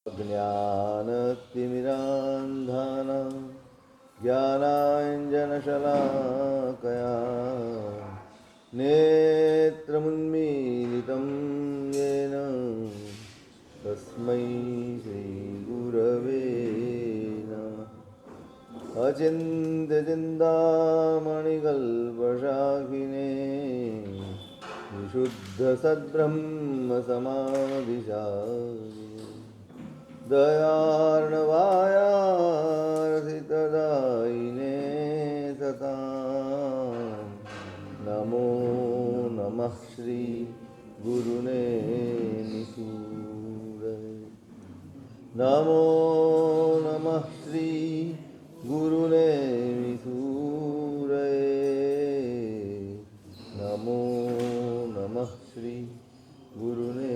ज्ञानतिमिरान्धानां ज्ञानाञ्जनशलाकया नेत्रमुन्मीलितं येन तस्मै श्रीगुरवे नमः। अचिन्त्यचिन्तामणिकल्पशाखिने विशुद्धसद्ब्रह्मसमाधिशालिने दयार्णवायार्थितदायिने सतां नमो नमः श्री गुरुने निसूरये। नमो नमः श्री गुरुने निसूरये। नमो नमः श्री गुरुने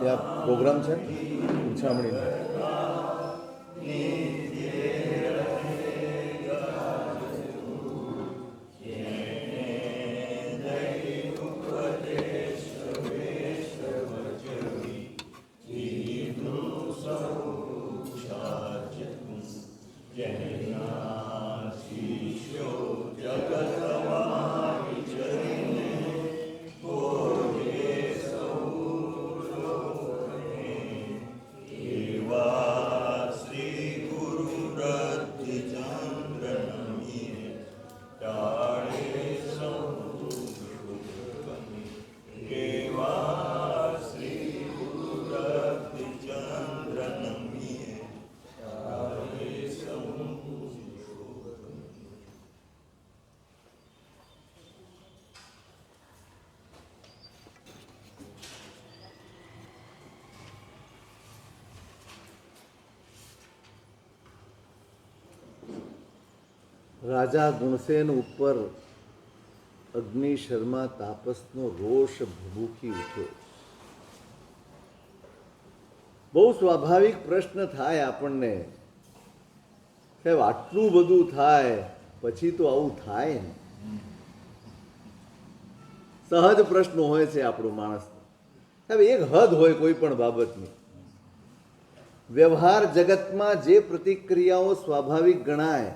ત્યાં પ્રોગ્રામ છે ઉછામણીનો. રાજા ગુણસેન ઉપર અગ્નિ શર્મા તાપસનો રોષ ભભૂકી ઉઠ્યો. બહુ સ્વાભાવિક પ્રશ્ન થાય આપણને કે આટલું બધું થાય પછી તો આવું થાય ને. સહજ પ્રશ્ન હોય છે આપણો માણસ. સાહેબ એક હદ હોય કોઈ પણ બાબતની. વ્યવહાર જગતમાં જે પ્રતિક્રિયાઓ સ્વાભાવિક ગણાય,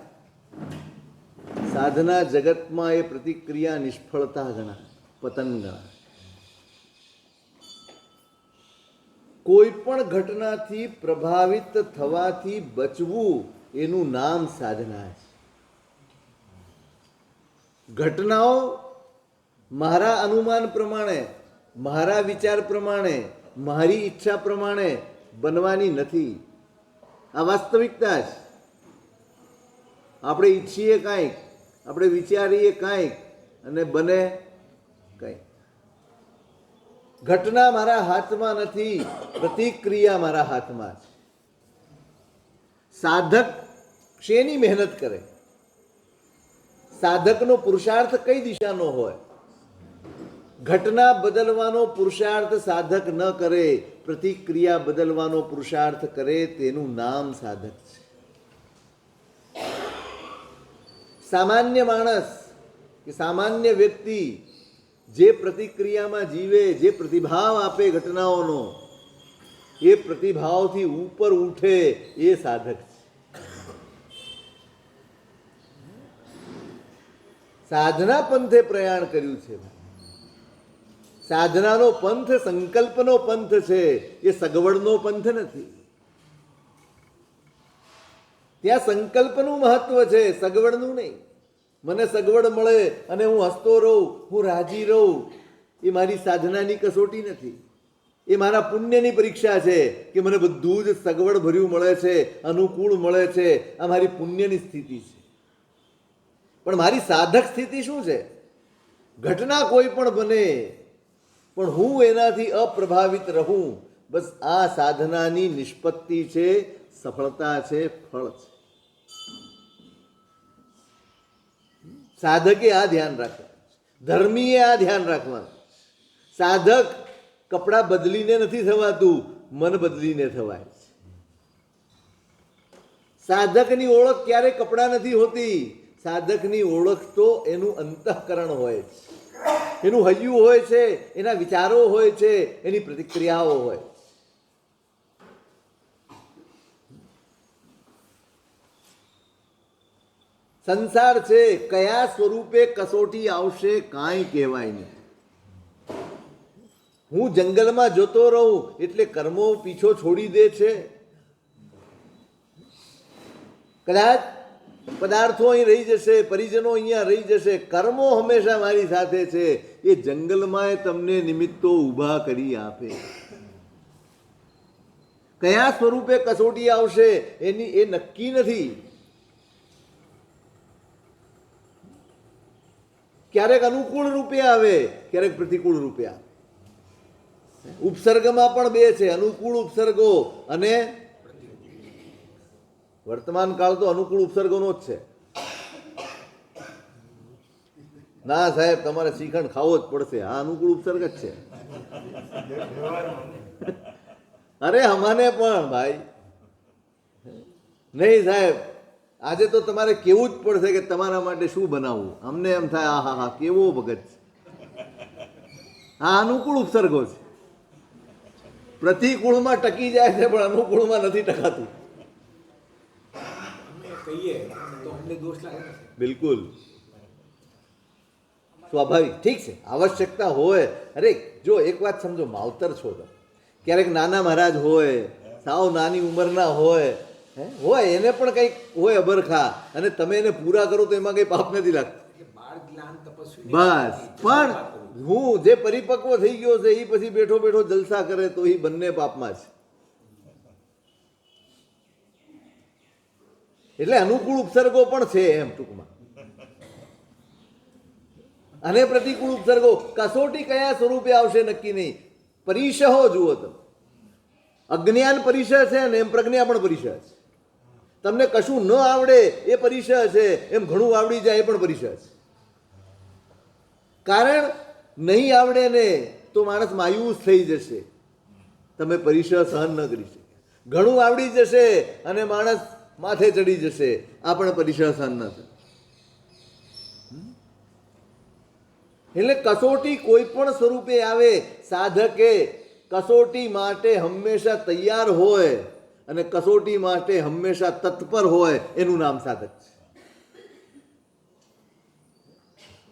સાધના જગતમાં એ પ્રતિક્રિયા નિષ્ફળતા ગણાય, પતન ગણાય. કોઈ પણ ઘટનાથી પ્રભાવિત થવાથી બચવું એનું નામ સાધના છે. ઘટનાઓ મારા અનુમાન પ્રમાણે, મારા વિચાર પ્રમાણે, મારી ઈચ્છા પ્રમાણે બનવાની નથી. આ વાસ્તવિકતા છે. આપણે ઈચ્છીએ કાંઈક, આપણે વિચારીએ કાંઈક અને બને કંઈક. ઘટના મારા હાથમાં નથી, પ્રતિક્રિયા મારા હાથમાં છે. સાધક શેની મહેનત કરે? સાધકનો પુરુષાર્થ કઈ દિશાનો હોય? ઘટના બદલવાનો પુરુષાર્થ સાધક ન કરે, પ્રતિક્રિયા બદલવાનો પુરુષાર્થ કરે, તેનું નામ સાધક છે. સામાન્ય માણસ કે સામાન્ય વ્યક્તિ જે પ્રતિક્રિયામાં જીવે, જે પ્રતિભાવ આપે ઘટનાઓનો, એ પ્રતિભાવથી ઉપર ઉઠે, એ સાધક છે. સાધના પંથે પ્રયાણ કર્યું છે. સાધનાનો પંથ સંકલ્પનો પંથ છે, એ સગવડનો પંથ નથી. ત્યાં સંકલ્પનું મહત્વ છે, સગવડનું નહીં. મને સગવડ મળે અને હું હસતો રહું, હું રાજી રહું, એ મારી સાધનાની કસોટી નથી. એ મારા પુણ્યની પરીક્ષા છે કે મને બધું જ સગવડ ભર્યું મળે છે, અનુકૂળ મળે છે. આ મારી પુણ્યની સ્થિતિ છે. પણ મારી સાધક સ્થિતિ શું છે? ઘટના કોઈ પણ બને પણ હું એનાથી અપ્રભાવિત રહું. બસ આ સાધનાની નિષ્પત્તિ છે, સફળતા છે, ફળ છે. સાધકે આ ધ્યાન રાખવાનું, ધર્મીએ આ ધ્યાન રાખવાનું. સાધક કપડાં બદલીને નથી થવાતું, મન બદલીને થવાય છે. સાધકની ઓળખ ક્યારે કપડાં નથી હોતી. સાધકની ઓળખ તો એનું અંતઃકરણ હોય છે. એનું હૈયું હોય છે, એના વિચારો હોય છે, એની પ્રતિક્રિયાઓ હોય. સંસાર છે, કયા સ્વરૂપે કસોટી આવશે કાંઈ કહેવાય નહીં. હું જંગલમાં જતો રહું એટલે કર્મો પીછો છોડી દે છે. કદાચ પદાર્થો અહીં રહી જશે, પરિજનો અહીંયા રહી જશે, કર્મો હંમેશા મારી સાથે છે. એ જંગલમાં તમને નિમિત્તો ઊભા કરી આપે. કયા સ્વરૂપે કસોટી આવશે એની એ નક્કી નથી. ક્યારેક અનુકૂળ રૂપે આવે, ક્યારેક પ્રતિકૂળ રૂપે આવે. ઉપસર્ગમાં પણ બે છે, અનુકૂળ ઉપસર્ગો અને વર્તમાન કાળ તો અનુકૂળ ઉપસર્ગોનો જ છે. ના સાહેબ, તમારે શ્રીખંડ ખાવો જ પડશે, આ અનુકૂળ ઉપસર્ગ જ છે. અરે અમાને પણ ભાઈ, નહીં સાહેબ, આજે તો તમારે કેવું જ પડશે કે તમારા માટે શું બનાવવું. અમને એમ થાય આ હા હા કેવો ભગત છે. આ અનુકૂળ ઉપસર્ગો છે. પ્રતિકૂળમાં ટકી જાય છે પણ અનુકૂળમાં નથી ટકાતું. બિલકુલ સ્વાભાવિક, ઠીક છે, આવશ્યકતા હોય. અરે જો એક વાત સમજો, માવતર છો તમે, ક્યારેક નાના મહારાજ હોય, સાવ નાની ઉંમરના હોય, એને પણ કંઈક હોય અબરખા, અને તમે એને પૂરા કરો તો એમાં કંઈ પાપ નથી લાગતું. બસ, પણ હું જે પરિપક્વ થઈ ગયો છે એ પછી બેઠો બેઠો જલસા કરે તો એ બંને પાપમાં છે. એટલે અનુકૂળ ઉપસર્ગો પણ છે એમ ટૂંકમાં, અને પ્રતિકૂળ ઉપસર્ગો. કસોટી કયા સ્વરૂપે આવશે નક્કી નહીં. પરિસહો જુઓ તમે, અજ્ઞાન પરિસહ છે ને એમ પ્રજ્ઞા પણ પરિસહ છે. તમને કશું ન આવડે એ પરિસહ છે, એમ ઘણું આવડી જાય એ પણ પરિસહ છે. કારણ નહીં આવડે ને તો માણસ માયુસ થઈ જશે, તમે પરિસહ સહન ન કરી શકે. ઘણું આવડી જશે અને માણસ માથે ચડી જશે, આ પણ પરિસહ સહન ન થાય. એટલે કસોટી કોઈ પણ સ્વરૂપે આવે, સાધકે કસોટી માટે હંમેશા તૈયાર હોય અને કસોટી માટે હંમેશા તત્પર હોય, એનું નામ સાધક છે.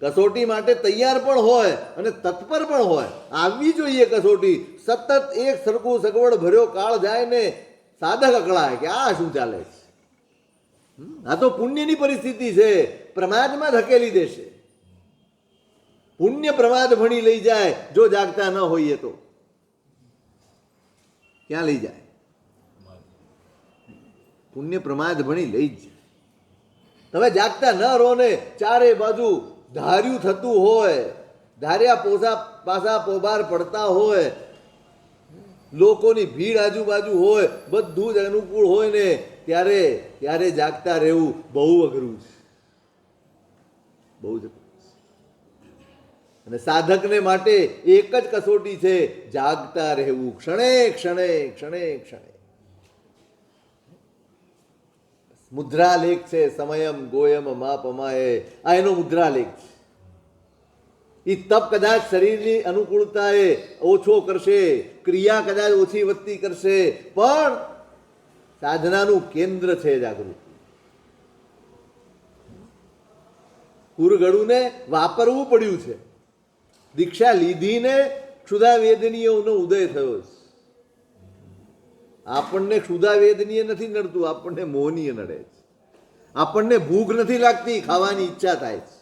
કસોટી માટે તૈયાર પણ હોય અને તત્પર પણ હોય. આવવી જોઈએ કસોટી. સતત એક સરખું સગવડ ભર્યો કાળ જાય ને સાધક અકળાય કે આ શું ચાલે છે. આ તો પુણ્યની પરિસ્થિતિ છે, પ્રમાદમાં ધકેલી દેશે. પુણ્ય પ્રમાદ ભણી લઈ જાય જો જાગતા ન હોઈએ તો. ક્યાં લઈ જાય? પુણ્ય પ્રમાદ ભણી લઈ જ જાય. તમે જાગતા ન રહો ને, ચારે બાજુ ધાર્યું થતું હોય, ધાર્યા પોસા પાસા પોબાર પડતા હોય, લોકોની ભીડ આજુબાજુ હોય, બધું જ અનુકૂળ હોય ને, ત્યારે જાગતા રહેવું બહુ અઘરું છે, બહુ જ. અને સાધકને માટે એક જ કસોટી છે, જાગતા રહેવું ક્ષણે ક્ષણે ક્ષણે ક્ષણે. મુદ્રાલેખ છે, સમયમ ગોયમ માપમાએ, આ એનો મુદ્રાલેખ છે. એ તપ કદાચ શરીરની અનુકૂળતાએ ઓછો કરશે, ક્રિયા કદાચ ઓછી વધતી કરશે, પણ સાધનાનું કેન્દ્ર છે જાગૃતિ. કુરગડુને વાપરવું પડ્યું છે. દીક્ષા લીધીને ક્ષુધા વેદનીયનો ઉદય થયો છે. આપણને ક્ષુધા વેદનીય નથી નડતું, આપણને મોહનીય નડે છે. આપણને ભૂખ નથી લાગતી, ખાવાની ઈચ્છા થાય છે.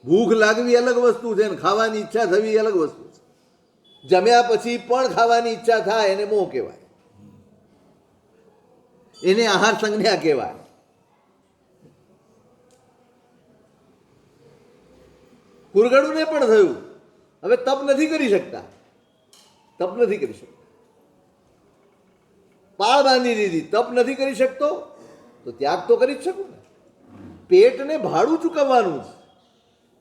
ભૂખ લાગવી અલગ વસ્તુ છે ને ખાવાની ઈચ્છા થવી અલગ વસ્તુ છે. જમ્યા પછી પણ ખાવાની ઈચ્છા થાય એને મોહ કહેવાય, એને આહાર સંજ્ઞા કહેવાય. કુરગડુને પણ થયું, હવે તપ નથી કરી શકતા, તપ નથી કરી શકતા. પાળ બાંધી દીધી, તપ નથી કરી શકતો તો ત્યાગ તો કરી જ શકું ને. પેટને ભાડું ચૂકવવાનું છે,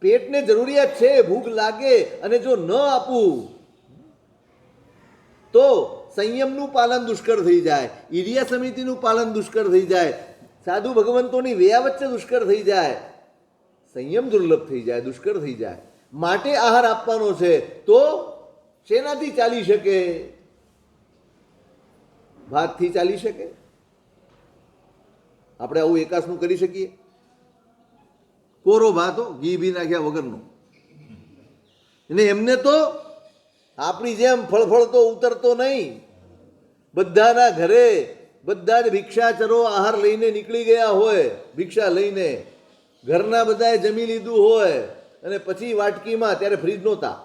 પેટને જરૂરિયાત છે, ભૂખ લાગે અને જો ન આપું તો સંયમનું પાલન દુષ્કર થઈ જાય, ઇરિયા સમિતિનું પાલન દુષ્કર થઈ જાય, સાધુ ભગવંતોની વેયા વચ્ચે દુષ્કર થઈ જાય, સંયમ દુર્લભ થઈ જાય, દુષ્કર થઈ જાય. માટે આહાર આપવાનો છે. તો શેનાથી ચાલી શકે? ભાતથી ચાલી શકે? આપણે આવું એકાસનું કરી શકીએ? કોરો ભાત હો, ઘી બી નાખ્યા વગરનો. અને એમને તો આપણી જેમ ફળફળતો ઉતરતો નહીં. બધાના ઘરે બધા જ ભિક્ષાચરો આહાર લઈને નીકળી ગયા હોય, ભિક્ષા લઈને ઘરના બધાએ જમી લીધું હોય અને પછી વાટકીમાં, ત્યારે ફ્રીજ નહોતા,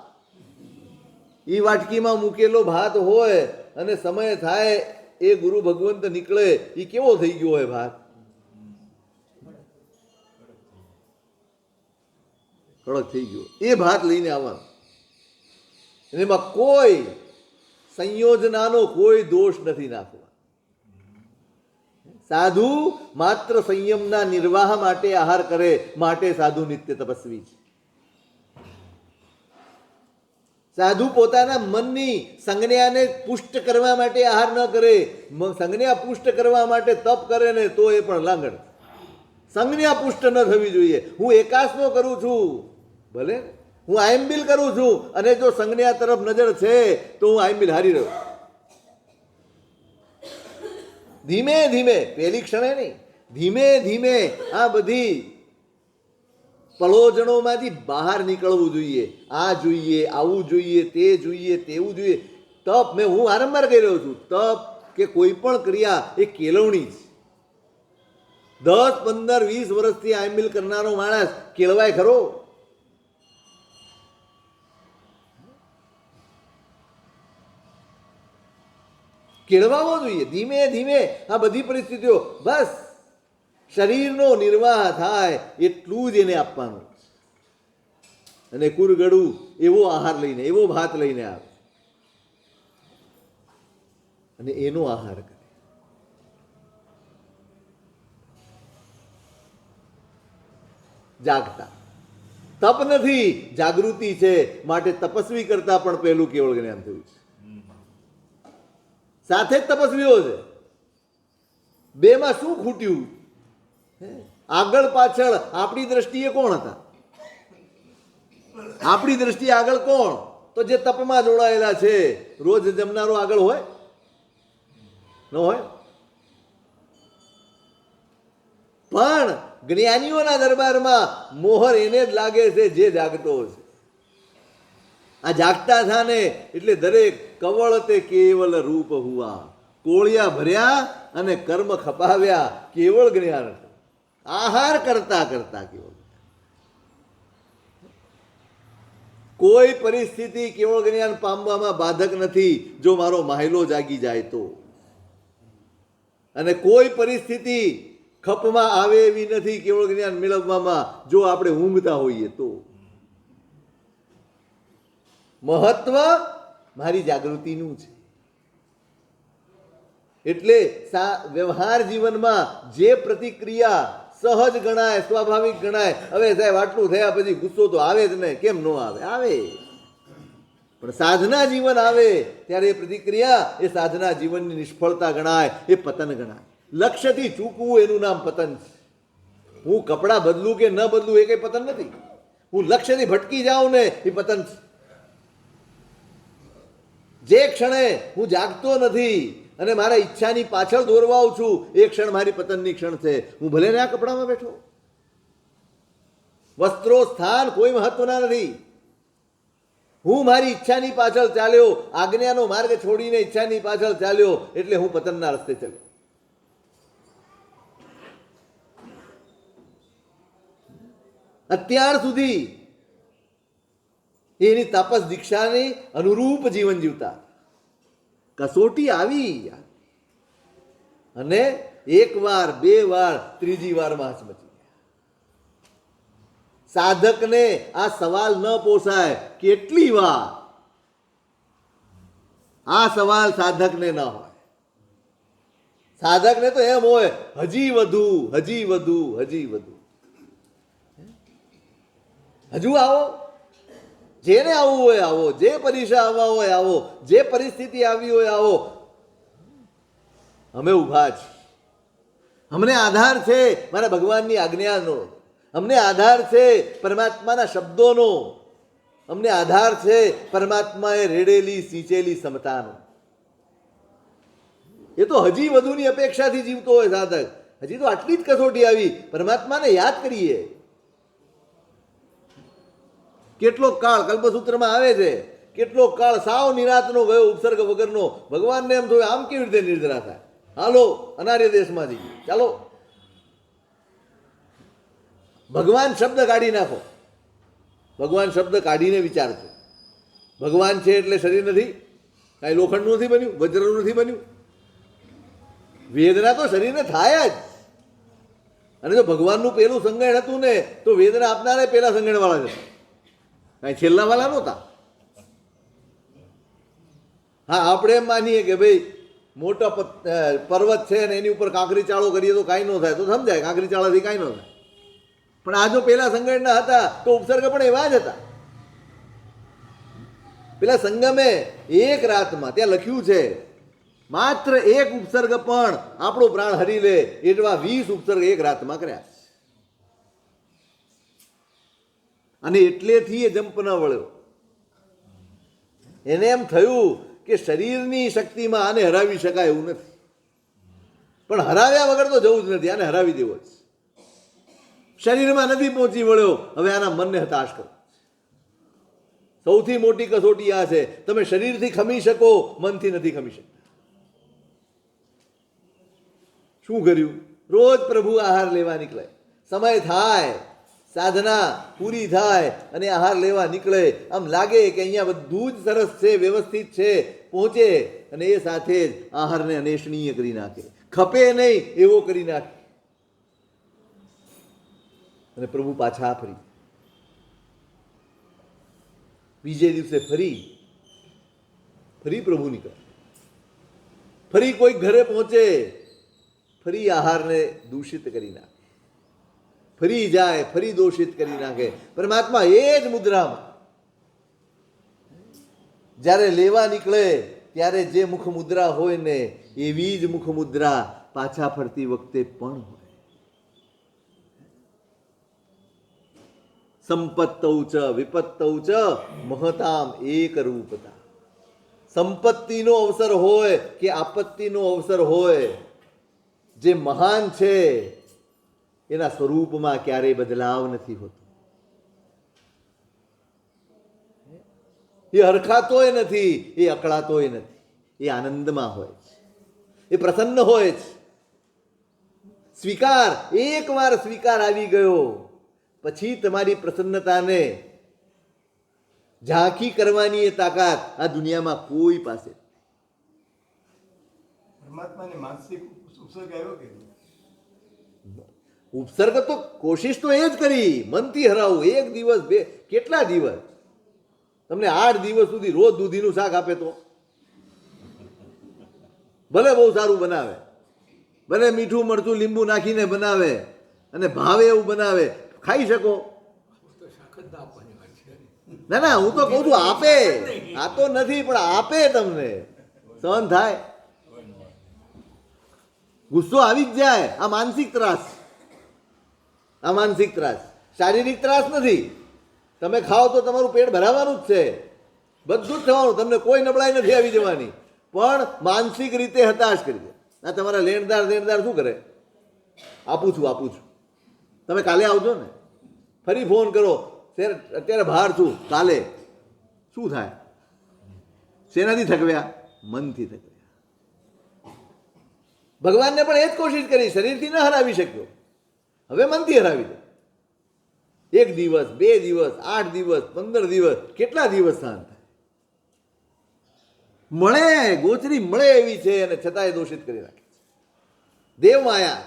એ વાટકીમાં મૂકેલો ભાત હોય અને સમય થાય એ ગુરુ ભગવંત નીકળે, એ કેવો થઈ ગયો હોય ભાત? કડક થઈ ગયો. એ ભાત લઈને આવવાનો. એમાં કોઈ સંયોજનાનો કોઈ દોષ નથી નાખવા. સાધુ માત્ર સંયમના નિર્વાહ માટે આહાર કરે, માટે સાધુ નિત્ય તપસ્વી છે. સાધુ પોતાના મનની સંજ્ઞાને પુષ્ટ કરવા માટે આહાર ન કરે. સંજ્ઞા પુષ્ટ કરવા માટે તપ કરે ને તો એ પણ લાંગણ. સંજ્ઞા પુષ્ટ ન થવી જોઈએ. હું એકાસનો કરું છું, ભલે હું આઈમ્બિલ કરું છું, અને જો સંજ્ઞા તરફ નજર છે તો હું આઈમ્બિલ હારી રહ્યો. ધીમે ધીમે, પહેલી ક્ષણે નહીં, ધીમે ધીમે આ બધી પલોજણોમાંથી બહાર નીકળવું જોઈએ. આ જોઈએ, આવું જોઈએ, તે જોઈએ, તેવું જોઈએ. તપ, હું વારંવાર કહી રહ્યો છું, તપ કે કોઈ પણ ક્રિયા એ કેળવણી છે. 10, 15, 20 વર્ષથી આઈમ્બિલ કરનારો માણસ કેળવાય ખરો? કેળવાવો જોઈએ. ધીમે ધીમે આ બધી પરિસ્થિતિઓ, બસ શરીરનો નિર્વાહ થાય એટલું જ એને આપવાનું. અને કુરગડું એવો આહાર લઈને, એવો ભાત લઈને આવે અને એનો આહાર કરે. જાગતા તપ નથી, જાગૃતિ છે. માટે તપસ્વી કરતા પણ પહેલું કેવળ જ્ઞાન થયું છે. સાથે જ તપસ્વીઓ છે. બેમાં શું ખૂટ્યું? આગળ પાછળ આપણી દ્રષ્ટિએ કોણ હતા? આપણી દ્રષ્ટિએ આગળ કોણ? તો જે તપમાં જોડાયેલા છે. રોજ જમનારો આગળ હોય? ન હોય. પણ જ્ઞાનીઓના દરબારમાં મોહર એને જ લાગે છે જે જાગતો છે. આ જાગતા થા ને એટલે દરેક કવળ તે કેવલ રૂપ હુઆ. કોળિયા ભર્યા અને કર્મ ખપાવ્યા, કેવળ જ્ઞાન. આહાર કરતા કરતા કેવળ. કોઈ પરિસ્થિતિ કેવળ જ્ઞાન પામવામાં બાધક નથી જો મારો માહિલો જાગી જાય તો. અને કોઈ પરિસ્થિતિ ખપમાં આવે એવી નથી કેવળ જ્ઞાન મેળવવામાં જો આપણે ઊંઘતા હોઈએ તો. મહત્વ મારી જાગૃતિનું છે. એટલે વ્યવહાર જીવનમાં જે પ્રતિક્રિયા સહજ ગણાય, સ્વાભાવિક ગણાય, હવે સાહેબ આટલું થયા પછી ગુસ્સો તો આવે જ ને, કેમ ન આવે? આવે. પણ સાધના જીવન આવે ત્યારે એ પ્રતિક્રિયા એ સાધના જીવનની નિષ્ફળતા ગણાય, એ પતન ગણાય. લક્ષ્યથી ચૂકવું એનું નામ પતન છે. હું કપડાં બદલું કે ન બદલું એ કઈ પતન નથી. હું લક્ષ્યથી ભટકી જાઉં ને એ પતન છે. જે ક્ષણે હું જાગતો નથી અને મારા ઈચ્છાની પાછળ દોરવાઉં છું, એ ક્ષણ મારી પતનની ક્ષણ છે. હું ભલે ને આ કપડામાં બેઠો, વસ્ત્રો સ્થાન કોઈ મહત્વના નથી. હું મારી ઈચ્છાની પાછળ ચાલ્યો, આજ્ઞાનો માર્ગ છોડીને ઈચ્છાની પાછળ ચાલ્યો, એટલે હું પતનના રસ્તે ચાલ્યો. અત્યાર સુધી એની તાપસ દીક્ષાની અનુરૂપ જીવન જીવતા. કસોટી આવી અને એક વાર, બે વાર, ત્રીજી વારમાં હચમચી. સાધકને આ સવાલ ન પોસાય. કેટલી વાર આ સવાલ સાધકને ન હોય. સાધકને તો એમ હોય હજી વધુ, હજી વધુ, હજી વધુ. હજુ આવો, જેને આવવું હોય આવો, જે પરીક્ષા આવવા હોય આવો, જે પરિસ્થિતિ આવી હોય આવો. અમે ઊભા છીએ, અમને આધાર છે મારા ભગવાનની આજ્ઞાનો. અમને આધાર છે પરમાત્માના શબ્દોનો, અમને આધાર છે પરમાત્માએ રેડેલી સિંચેલી સમતાનો. એ તો હજી વધુની અપેક્ષાથી જીવતો હોય સાધક. હજી તો આટલી જ કસોટી આવી, પરમાત્માને યાદ કરીએ. કેટલો કાળ કલ્પસૂત્રમાં આવે છે, કેટલો કાળ સાવ નિરાતનો ગયો, ઉપસર્ગ વગરનો. ભગવાનને એમ થયું આમ કેવી રીતે નિર્જરા થાય, હાલો અનાર્ય દેશમાં જઈએ, ચાલો. ભગવાન શબ્દ કાઢી નાખો, ભગવાન શબ્દ કાઢીને વિચારજો. ભગવાન છે એટલે શરીર નથી, કાંઈ લોખંડનું નથી બન્યું, વજ્રનું નથી બન્યું. વેદના તો શરીરને થાય જ. અને જો ભગવાનનું પેલું સંગણ હતું ને તો વેદના આપનારે પેલા સંગણવાળા જ હતા, કાંઈ છેલ્લા વાળા નહોતા. હા, આપણે એમ માનીએ કે ભાઈ મોટો પર્વત છે ને એની ઉપર કાંકરી ચાળો કરીએ તો કાંઈ ન થાય, તો સમજાય કાંકરી ચાળાથી કાંઈ ન થાય. પણ આ જો પેલા સંગણના હતા તો ઉપસર્ગ પણ એવા જ હતા. પેલા સંગમે એક રાતમાં ત્યાં લખ્યું છે માત્ર એક ઉપસર્ગ પણ આપણો પ્રાણ હરી લે એટલા 20 ઉપસર્ગ એક રાતમાં કર્યા. અને એટલેથી એ જંપ ન વળ્યો. એને એમ થયું કે શરીરની શક્તિમાં આને હરાવી શકાય એવું નથી, પણ હરાવ્યા વગર તો જવું જ નથી, આને હરાવી દેવો જ. શરીરમાં નથી પહોંચી વળ્યો, હવે આના મનને હતાશ કરો. સૌથી મોટી કસોટી આ છે, તમે શરીરથી ખમી શકો, મનથી નથી ખમી શકતા. શું કર્યું? રોજ પ્રભુ આહાર લેવા નીકળે, સમય થાય, સાધના પૂરી થાય અને આહાર લેવા નીકળે. આમ લાગે કે અહીંયા બધું જ સરસ છે, વ્યવસ્થિત છે, પહોંચે અને એ સાથે જ આહારને અનેષણીય કરી નાખે, ખપે નહીં એવો કરી નાખે. અને પ્રભુ પાછા ફરી, બીજે દિવસે ફરી પ્રભુ નીકળે, ફરી કોઈ ઘરે પહોંચે, ફરી આહારને દૂષિત કરી નાખે, ફરી જાય, ફરી દોષિત કરી નાખે. પરમાત્મા એ જ મુદ્રામાં જ્યારે લેવા નીકળે ત્યારે જે મુખ મુદ્રા હોય ને એવી જ મુખ મુદ્રા પાછા ફરતી વખતે પણ હોય. સંપત્તૌ ચ વિપત્તૌ ચ મહતામ એક રૂપતા. સંપત્તિનો અવસર હોય કે આપત્તિનો અવસર હોય, જે મહાન છે એના સ્વરૂપમાં ક્યારેય બદલાવ નથી હોતો. એ હરખાતોય નથી, એ અકળાતોય નથી, એ આનંદમાં હોય છે, એ પ્રસન્ન હોય છે. સ્વીકાર, એકવાર સ્વીકાર આવી ગયો પછી તમારી પ્રસન્નતાને ઝાંખી કરવાની એ તાકાત આ દુનિયામાં કોઈ પાસે. પરમાત્માની માનસિક ઉપસર્ગ આવ્યો કે ઉપસર્ગ તો કોશિશ તો એ જ કરી, મનથી હરાવું. એક દિવસ, બે, કેટલા દિવસ? તમને 8 દિવસ સુધી રોજ દૂધીનું શાક આપે તો ભલે બહુ સારું બનાવે, ભલે મીઠું મરચું લીંબુ નાખીને બનાવે અને ભાવે એવું બનાવે, ખાઈ શકો? ના ના, હું તો કહું છું આપે, આ તો નથી પણ આપે, તમને સહન થાય. ગુસ્સો આવી જ જાય. આ માનસિક ત્રાસ, આ માનસિક ત્રાસ, શારીરિક ત્રાસ નથી. તમે ખાઓ તો તમારું પેટ ભરાવાનું જ છે, બધું જ થવાનું, તમને કોઈ નબળાઈ નથી આવી જવાની, પણ માનસિક રીતે હતાશ કરી દે. આ તમારા લેણદાર શું કરે? આપું છું, તમે કાલે આવજો ને, ફરી ફોન કરો, અત્યારે બહાર છું, કાલે. શું થાય? શેનાથી થકવ્યા? મનથી થકવ્યા. ભગવાનને પણ એ જ કોશિશ કરી, શરીરથી ન હરાવી શક્યો, હવે મનથી હરાવી દે. 1 દિવસ, 2 દિવસ, 8 દિવસ, 15 દિવસ, કેટલા દિવસ શાંત થાય? મળે, ગોચરી મળે એવી છે અને છતાંય દોષિત કરી નાખે છે. દેવ માયા.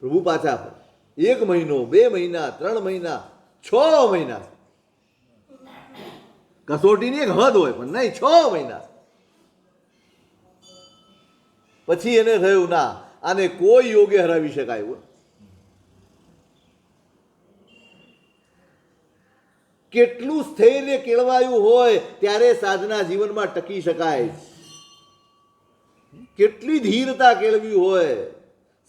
પ્રભુ પાછા પર 1 મહિનો, 2 મહિના, 3 મહિના, 6 મહિના. કસોટીની એક હદ હોય, પણ નહીં, 6 મહિના. પછી એને થયું ના, આને કોઈ યોગે હરાવી શકાય એવું. કેટલું સ્થૈર્ય કેળવાયું હોય ત્યારે સાધના જીવનમાં ટકી શકાય. કેટલી ધીરતા કેળવી હોય,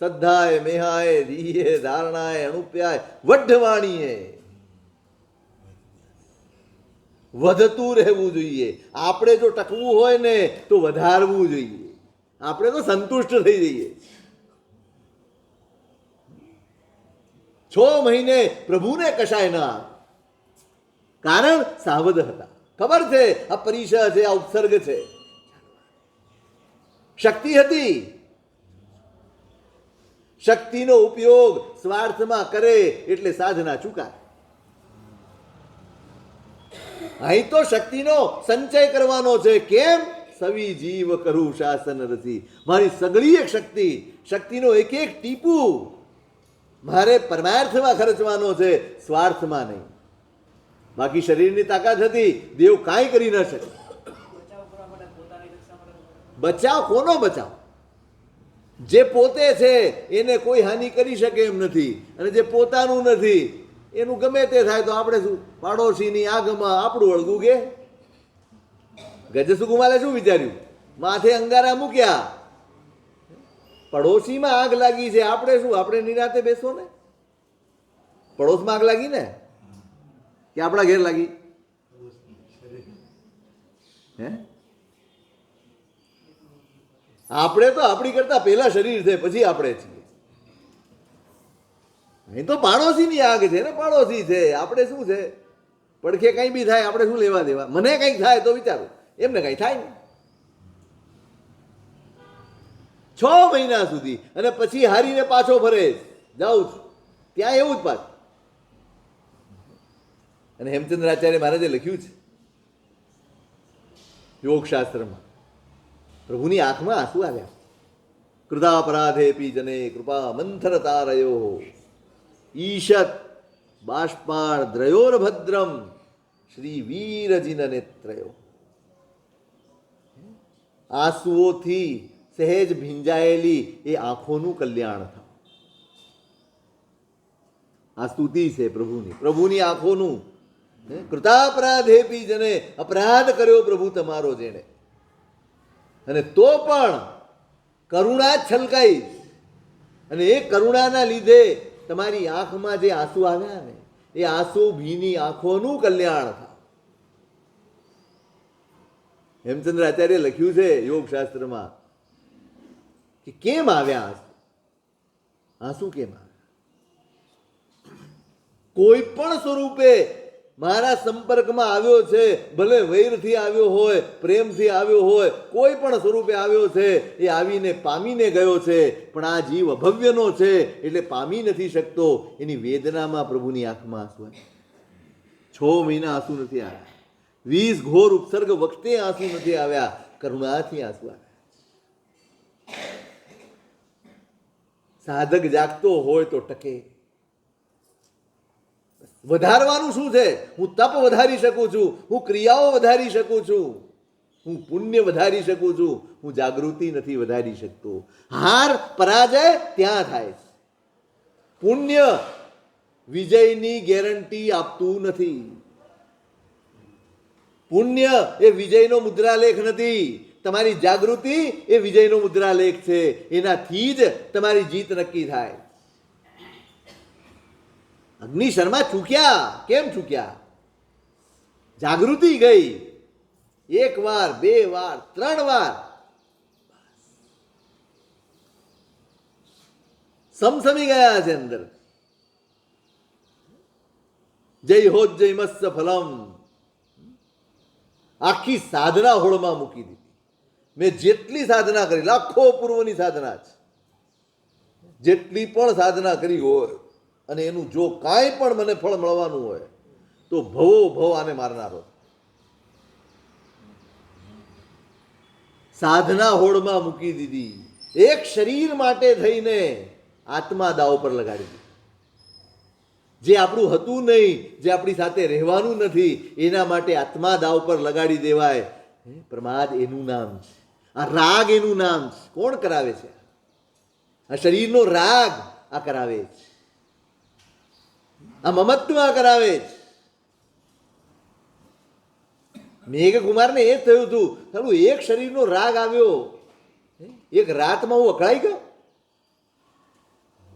સદ્ધાય મેહાય ધીયે ધારણાય અણુપ્યાય વઢવાણીએ વધતું રહેવું જોઈએ. આપણે જો ટકવું હોય ને તો વધારવું જોઈએ. આપણે તો સંતુષ્ટ થઈ જઈએ. 6 મહિને પ્રભુને કશાય ના આવે. કારણ સાવધ હતા. ખબર છે આ પરિસર છે, આ ઉપસર્ગ છે. શક્તિ હતી. શક્તિનો ઉપયોગ સ્વાર્થમાં કરે એટલે સાધના ચૂકાય. અહીં તો શક્તિનો સંચય કરવાનો છે. કેમ? સવી જીવ કરું શાસન રસી. મારી સગળી એક શક્તિનો એક એક ટીપું મારે પરમાર્થમાં ખર્ચવાનો છે, સ્વાર્થમાં નહીં. બાકી શરીરની તાકાત હતી, દેવ કાંઈ કરી ન શકે. બચાવ કોનો બચાવ? જે પોતે છે એને કોઈ હાનિ કરી શકે એમ નથી, અને જે પોતાનું નથી એનું ગમે તે થાય તો આપણે શું? પાડોશીની આગમાં આપણું અળગું કે ગજસુકુમારે શું વિચાર્યું? માથે અંગારા મૂક્યા, પડોશીમાં આગ લાગી છે, આપણે શું? આપણે નિરાતે બેસો ને. પડોશમાં આગ લાગી ને કે આપણા ઘેર લાગી? હે? આપણે તો આપણી કરતા પહેલા શરીર છે, પછી આપણે છીએ. અહીં તો પાડોશીની આગ છે ને, પાડોશી છે. આપણે શું છે? પડખે કંઈ બી થાય આપણે શું લેવા દેવા? મને કંઈક થાય તો વિચારો, એમને કંઈ થાય ને. 6 મહિના સુધી, અને પછી હારીને પાછો ફરે, જાઉં છું ત્યાં એવું જ પાછું. અને હેમચંદ્રાચાર્ય મહારાજે લખ્યું છે યોગશાસ્ત્રમાં, પ્રભુની આંખમાં આંસુ આવ્યા. કૃતાપરાધે પી જને કૃપા મંથર તારયો ઈશત બાષ્પાળ દ્રયોર ભદ્રમ શ્રી વીરજીન નેત્રયો. આંસુઓથી સહેજ ભીંજાયેલી એ આંખોનું કલ્યાણ થાય. આ સ્તુતિ છે પ્રભુની આંખોનું. કૃતાપરાધેપી જને, અપરાધ કર્યો પ્રભુ તમારો જેણે, અને તો પણ કરુણા જ છલકાઈ, અને એ કરુણાના લીધે તમારી આંખમાં જે આંસુ આવ્યા ને એ આંસુ ભીની આંખોનું કલ્યાણ થાય. હેમચંદ્ર આચાર્ય લખ્યું છે યોગશાસ્ત્રમાં કે કેમ આવ્યા આંસુ? આંસુ કેમ આવ્યા? કોઈ પણ સ્વરૂપે મારા સંપર્કમાં આવ્યો છે, ભલે વૈરથી આવ્યો હોય, પ્રેમથી આવ્યો હોય, કોઈ પણ સ્વરૂપે આવ્યો છે, એ આવીને પામીને ગયો છે. પણ આ જીવ અભવ્યનો છે એટલે પામી નથી શકતો. એની વેદનામાં પ્રભુની આંખમાં આંસુ આવ્યા. 6 મહિના આંસુ નથી આવ્યા. 20 ઘોર ઉપસર્ગ વખતે આંસુ નથી આવ્યા. કરુણાથી આંસુ આવ્યા. સાધક જાગતો હોય તો ટકે. વધારવાનું શું છે? હું તપ વધારી શકું છું, હું ક્રિયાઓ વધારી શકું છું, હું પુણ્ય વધારી શકું છું, હું જાગૃતિ નથી વધારી શકતો. હાર પરાજય ત્યાં થાય છે. પુણ્ય વિજયની ગેરંટી આપતું નથી. પુણ્ય એ વિજયનો મુદ્રાલેખ નથી. તમારી જાગૃતિ એ વિજયનો મુદ્રાલેખ છે. એનાથી જ તમારી જીત નક્કી થાય. અગ્નિ શર્મા ચૂક્યા. કેમ ચૂક્યા? જાગૃતિ ગઈ. 1 વાર, 2 વાર, 3 વાર સમસમી ગયા છે અંદર. જય હો જય મત્સ્ય ફલમ. આખી સાધના હોળમાં મૂકી દીધી. મેં જેટલી સાધના કરી, લાખો પૂર્વની સાધના છે, જેટલી પણ સાધના કરી હોય, અને એનું જો કાંઈ પણ મને ફળ મળવાનું હોય તો ભવો ભવ આને મારનારો. સાધના હોળમાં મૂકી દીધી. એક શરીર માટે થઈને આત્મા દાવ પર લગાડી દીધી. જે આપણું હતું નહીં, જે આપણી સાથે રહેવાનું નથી, એના માટે આત્મા દાવ પર લગાડી દેવાય. પ્રમાદ એનું નામ છે. આ રાગ એનું નામ છે. કોણ કરાવે છે? આ શરીરનો રાગ આ કરાવે છે. આ મમત્વ કરાવે છે. મેઘકુમારને એ થયું હતું, સારું એક શરીરનો રાગ આવ્યો, એક રાતમાં હું અકળાઈ ગયો.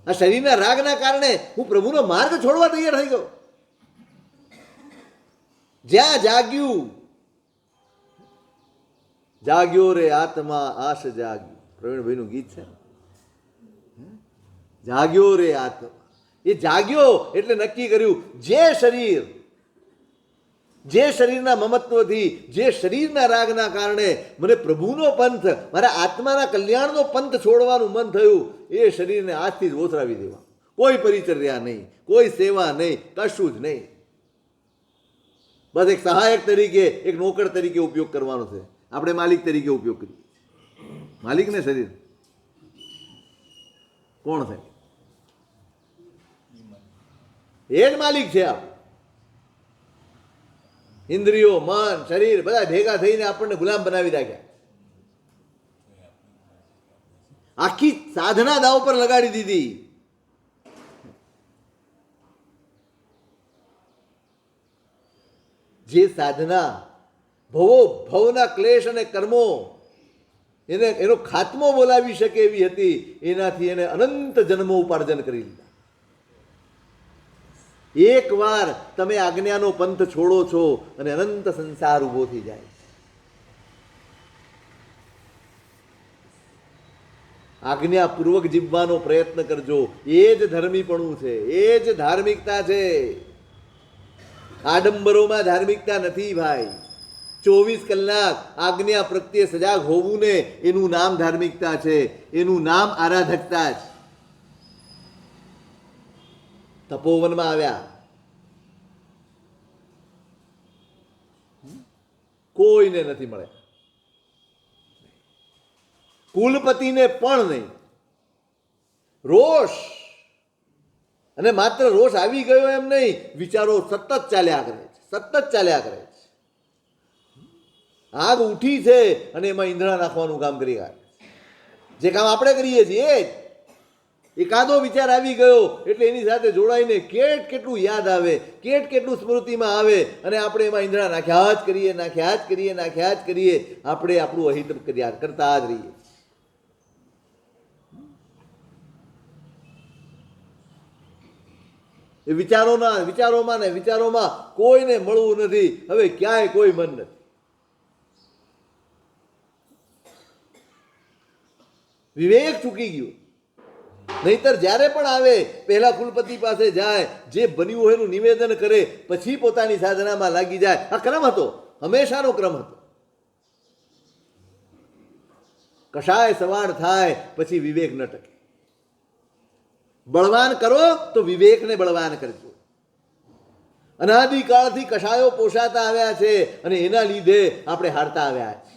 આ શરીરના રાગના કારણે હું પ્રભુનો માર્ગ છોડવા તૈયાર થઈ ગયો. જ્યાં જાગ્યું, જાગ્યો રે આત્મા આશ જાગ્યું, પ્રવીણભાઈનું ગીત છે. જાગ્યો રે આત્મા, એ જાગ્યો એટલે નક્કી કર્યું જે શરીરના મમત્વથી, જે શરીરના રાગના કારણે મને પ્રભુનો પંથ, મારા આત્માના કલ્યાણનો પંથ છોડવાનું મન થયું, એ શરીરને આજથી જ ઓસરાવી દેવા. કોઈ પરિચર્યા નહીં, કોઈ સેવા નહીં, કશું જ નહીં. બસ એક સહાયક તરીકે, એક નોકર તરીકે ઉપયોગ કરવાનો છે. આપણે માલિક તરીકે ઉપયોગ કરીએ. માલિક ને શરીર કોણ છે? એ જ માલિક છે. આપ ઇન્દ્રિયો, મન, શરીર બધા ભેગા થઈને આપણને ગુલામ બનાવી રાખ્યા. આખી સાધના દાવ પર લગાડી દીધી. જે સાધના ભવના ક્લેશ અને કર્મો એનો ખાત્મો બોલાવી શકે એવી હતી, એનાથી એને અનંત જન્મો ઉપાર્જન કરી લીધા. એકવાર તમે આજ્ઞાનો પંથ છોડો છો અને અનંત સંસાર ઊભો થઈ જાય. આજ્ઞાપૂર્વક જીવવાનો પ્રયત્ન કરજો. એ જ ધર્મીપણું છે, એ જ ધાર્મિકતા છે. આડંબરોમાં ધાર્મિકતા નથી ભાઈ. 24 કલાક આજ્ઞા પ્રત્યે સજાગ હોવું ને, એનું નામ ધાર્મિકતા છે, એનું નામ આરાધકતા છે. તપોવનમાં આવ્યા, કોઈને નથી મળ્યા, કુલપતિને પણ નહીં. રોષ, અને માત્ર રોષ આવી ગયો એમ નહીં, વિચારો સતત ચાલ્યા કરે છે, સતત ચાલ્યા કરે છે. આગ ઉઠી છે અને એમાં ઈંધણા નાખવાનું કામ કરી રહ્યા. જે કામ આપણે કરીએ છીએ એ જ. એકાદો વિચાર આવી ગયો એટલે એની સાથે જોડાઈને કેટલું યાદ આવે, કેટલું સ્મૃતિમાં આવે, અને આપણે એમાં ઈંધણા નાખ્યા જ કરીએ, નાખ્યા જ કરીએ, નાખ્યા જ કરીએ. આપણે આપણું અહિત કરતા જ રહીએ. એ વિચારોમાં કોઈને મળવું નથી. હવે ક્યાંય કોઈ મન નથી. વિવેક ચૂકી ગયો. નહીતર જ્યારે પણ આવે પહેલા કુલપતિ પાસે જાય, જે બન્યું હોય એનું નિવેદન કરે, પછી પોતાની સાધનામાં લાગી જાય. આ ક્રમ હતો, હંમેશાનો ક્રમ હતો. કશાય સવાર થાય પછી વિવેક ન ટકે. બળવાન કરો તો વિવેકને બળવાન કરજો. અનાદિકાળથી કશાયો પોષાતા આવ્યા છે અને એના લીધે આપણે હારતા આવ્યા છે.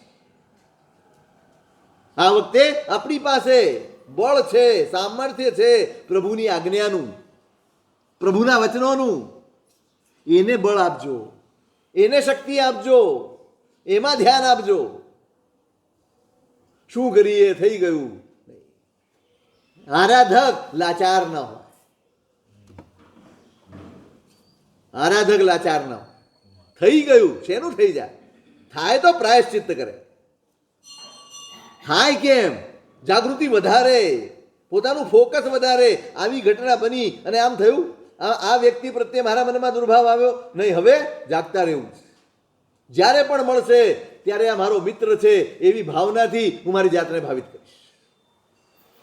આ વખતે આપણી પાસે બળ છે, સામર્થ્ય છે પ્રભુની આજ્ઞાનું, પ્રભુના વચનોનું. એને બળ આપજો, એને શક્તિ આપજો, એમાં ધ્યાન આપજો. શું કરીએ થઈ ગયું. આરાધક લાચાર ન હોય, આરાધક લાચાર ન હોય. થઈ ગયું, શેનું થઈ જાય? થાય તો પ્રાયશ્ચિત્ત કરે. થાય કેમ? જાગૃતિ વધારે, પોતાનું ફોકસ વધારે. આવી ઘટના બની અને આમ થયું, આ વ્યક્તિ પ્રત્યે મારા મનમાં દુર્ભાવ આવ્યો નહીં, હવે જાગતા રહેવું. જ્યારે પણ મળશે ત્યારે આ મારો મિત્ર છે એવી ભાવનાથી હું મારી જાતને ભાવિત કરીશ.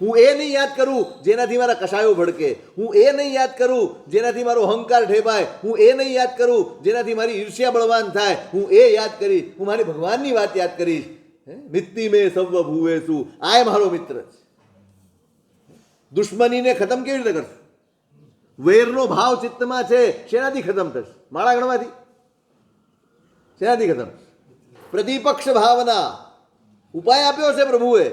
હું એ નહીં યાદ કરું જેનાથી મારા કશાયો ભડકે. હું એ નહીં યાદ કરું જેનાથી મારો અહંકાર ઠેપાય. હું એ નહીં યાદ કરું જેનાથી મારી ઈર્ષ્યા બળવાન થાય. હું એ યાદ કરીશ, હું મારી ભગવાનની વાત યાદ કરીશ. મિત્તિ મેં સર્વ ભૂવેશું, આ મારો મિત્ર છે. દુશ્મનીને ખતમ કેવી રીતે કરશે? વૈરનો ભાવ ચિત્તમાં છે, શેનાથી ખતમ થશે? માળા ગણવાથી? શેનાથી ખતમ? પ્રતિપક્ષ ભાવના. ઉપાય આપ્યો છે પ્રભુએ.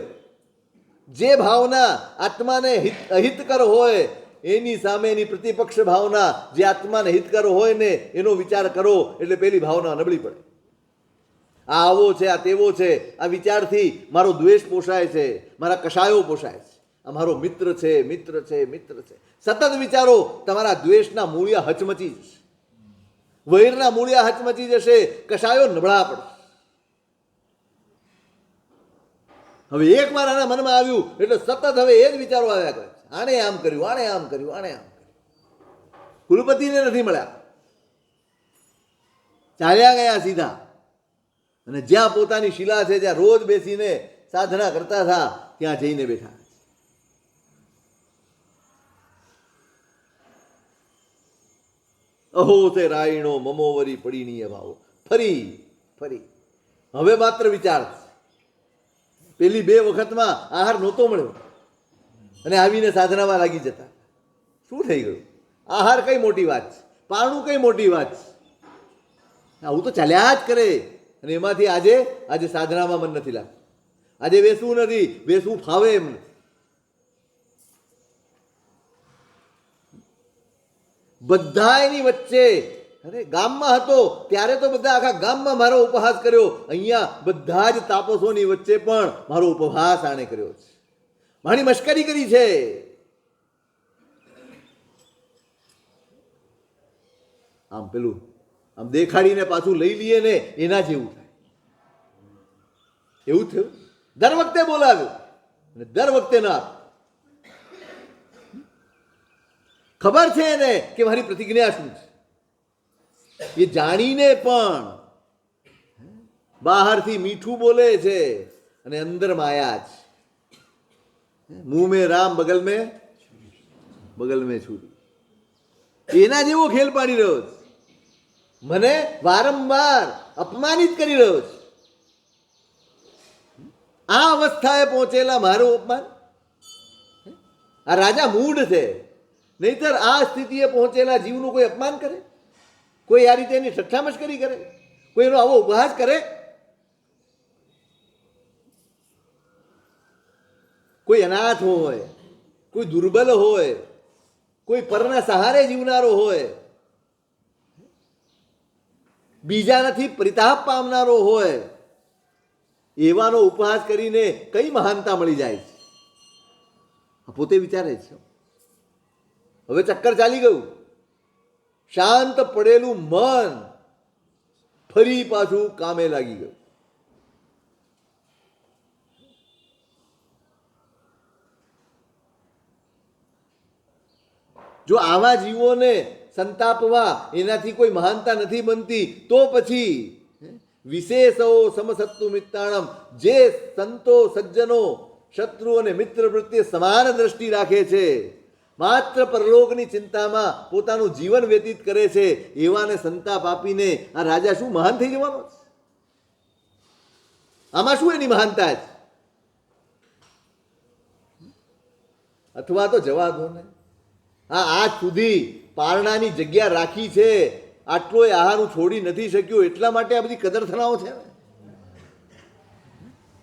જે ભાવના આત્માને અહિતકર હોય એની સામેની પ્રતિપક્ષ ભાવના, જે આત્માને હિતકર હોય ને એનો વિચાર કરો એટલે પેલી ભાવના નબળી પડે. આ આવો છે, આ તેવો છે, આ વિચારથી મારો દ્વેષ પોષાય છે, મારા કશાયો પોષાય છે. આ મારો મિત્ર છે, મિત્ર છે, મિત્ર છે. સતત વિચારો, તમારા દ્વેષના મૂળિયા હચમચી જશે, વૈરના મૂળિયા હચમચી જશે, કશાયો નબળા પડશે. હવે એકવાર આના મનમાં આવ્યું એટલે સતત હવે એ જ વિચારો આવ્યા કરે છે. આણે આમ કર્યું, આણે આમ કર્યું, આણે આમ કર્યું. કુલપતિને નથી મળ્યા, ચાલ્યા ગયા સીધા. અને જ્યાં પોતાની શિલા છે, જ્યાં રોજ બેસીને સાધના કરતા હતા, ત્યાં જઈને બેઠા. અહો તે રાયણો મમોવરી પડીનીય ભાવો. ફરી ફરી હવે માત્ર વિચાર. પેલી 2 વખતમાં આહાર નહોતો મળ્યો અને આવીને સાધનામાં લાગી જતા. શું થઈ ગયું? આહાર કઈ મોટી વાત છે, પારણું કઈ મોટી વાત છે? આવું તો ચાલ્યા જ કરે. અને એમાંથી આજે સાધનામાં મન નથી લાગતું. આજે બેસવું નથી, બેસવું ફાવે એમ નથી. બધા એની વચ્ચે. અરે ગામમાં હતો ત્યારે તો બધા આખા ગામમાં મારો ઉપહાસ કર્યો. અહીંયા બધા જ તાપસોની વચ્ચે પણ મારો ઉપહાસ આણે કર્યો છે, મારી મશ્કરી કરી છે. આમ પેલું આમ દેખાડીને પાછું લઈ લઈએ ને એના જેવું થાય. એવું થયું. દર વખતે બોલાવ્યો અને દર વખતે ના આપ્યું. ખબર છે એને કે મારી પ્રતિજ્ઞા શું છે. એ જાણીને પણ બહારથી મીઠું બોલે છે અને અંદર માયા છે. મુંહ મેં રામ બગલ મેં છુરી. એના જેવો ખેલ પાડી રહ્યો છે. મને વારંવાર અપમાનિત કરી રહ્યો છે. આ અવસ્થાએ પહોંચેલા મારું અપમાન. આ રાજા મૂઢ છે, નહીતર આ સ્થિતિએ પહોંચેલા જીવનું કોઈ અપમાન કરે? કોઈ આ રીતે એની ઠઠ્ઠા મશ્કરી કરે? કોઈ એનો આવો ઉપહાસ કરે? કોઈ અનાથ હોય, કોઈ દુર્બલ હોય, કોઈ પરના સહારે જીવનારો હોય, બીજાનાથી પરિતાપ પામનારો હોય, એવાનો ઉપહાસ કરીને કઈ મહાનતા મળી જાય છે? પોતે વિચારે છે. હવે ચક્કર ચાલી ગયું. શાંત પડેલું મન ફરી પાછું કામે લાગી ગયું. જો આવા જીવોને સંતાપવા એનાથી કોઈ મહાનતા નથી બનતી, તો પછી વિશેષો સમસત્તુ મિત્રાણમ, જે સંતો સજ્જનો શત્રુ અને મિત્ર પ્રત્યે સમાન દ્રષ્ટિ રાખે છે, માત્ર પરલોકની ચિંતામાં પોતાનું જીવન વ્યતીત કરે છે, એવાને સંતાપ આપીને આ રાજા શું મહાન થઈ જવાનો છે? આમાં શું એની મહાનતા છે? અથવા તો જવા દો ને. આજ સુધી પારણાની જગ્યા રાખી છે, આટલોય આહાર હું છોડી નથી શક્યો, એટલા માટે આ બધી કદરથનાઓ છે ને.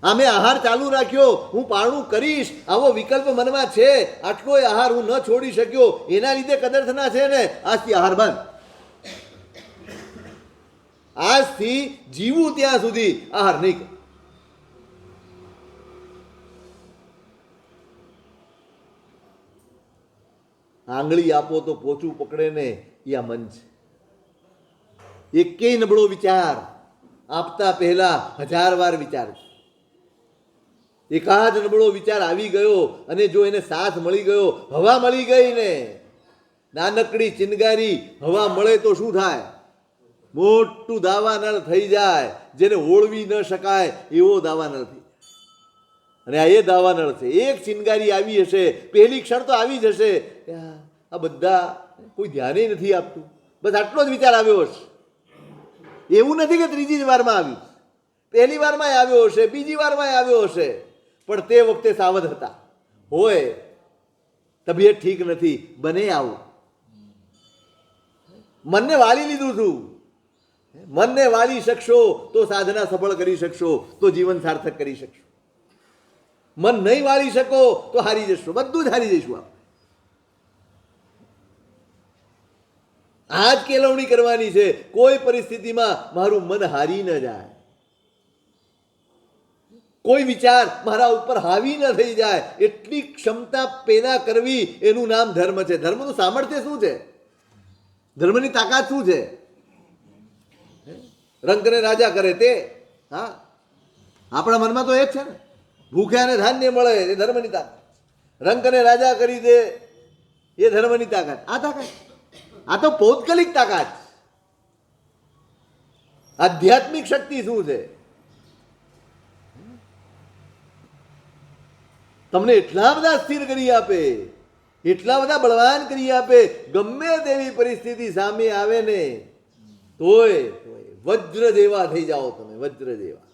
મેં આહાર ચાલુ રાખ્યો, હું પારણું કરીશ, આવો વિકલ્પ મનમાં છે, આટલોય આહાર હું ન છોડી શક્યો, એના લીધે કદરથના છે ને. આજથી આહાર બંધ. આજથી જીવું ત્યાં સુધી આહાર નહીં. આંગળી આપો તો પોચું પકડે ને, એ આ મન છે. એકેય નબળો વિચાર આપતા પહેલા 1000 વાર વિચાર. એકાદ નબળો વિચાર આવી ગયો અને જો એને સાથ મળી ગયો, હવા મળી ગઈ ને, નાનકડી ચિનગારી હવા મળે તો શું થાય? મોટું દાવાનળ થઈ જાય, જેને ઓળવી ન શકાય એવો દાવાનળ થઈ જાય. અને આ એ દાવાનળ છે. એક ચિનગારી આવી હશે, પહેલી ક્ષણ તો આવી જશે. આ બધા કોઈ ધ્યાને નથી આપતું, બસ આટલો જ વિચાર આવ્યો હશે. એવું નથી કે ત્રીજી વારમાં આવ્યું, પહેલી વારમાં આવ્યો હશે, બીજી વારમાં આવ્યો હશે, પણ તે વખતે સાવધ હતા. હોય તબિયત ઠીક નથી, બને આવું. મનને વાળી લીધું છું. મનને વાળી શકશો તો સાધના સફળ કરી શકશો, તો જીવન સાર્થક કરી શકશો. મન નહીં વાળી શકો તો હારી જશો, બધું જ હારી જઈશું આપણે. આ જ કેળવણી કરવાની છે. કોઈ પરિસ્થિતિમાં મારું મન હારી ન જાય, કોઈ વિચાર મારા ઉપર હાવી ન થઈ જાય, એટલી ક્ષમતા પેદા કરવી, એનું નામ ધર્મ છે. ધર્મનું સામર્થ્ય શું છે? ધર્મની તાકાત શું છે? રંકને રાજા કરે તે. હા, આપણા મનમાં તો એ જ છે ને. ભૂખ્યાને ધાન્ય મળે એ ધર્મની તાકાત. રંકને રાજા કરી દે એ ધર્મની તાકાત. આ તાકાત, આ તો પૌત્ગલિક તાકાત. આધ્યાત્મિક શક્તિ શું છે? તમને એટલા બધા સ્થિર કરી આપે, એટલા બધા બળવાન કરી આપે, ગમે તેવી પરિસ્થિતિ સામે આવે ને તોય વજ્ર જેવા થઈ જાઓ તમે. વજ્ર જેવા.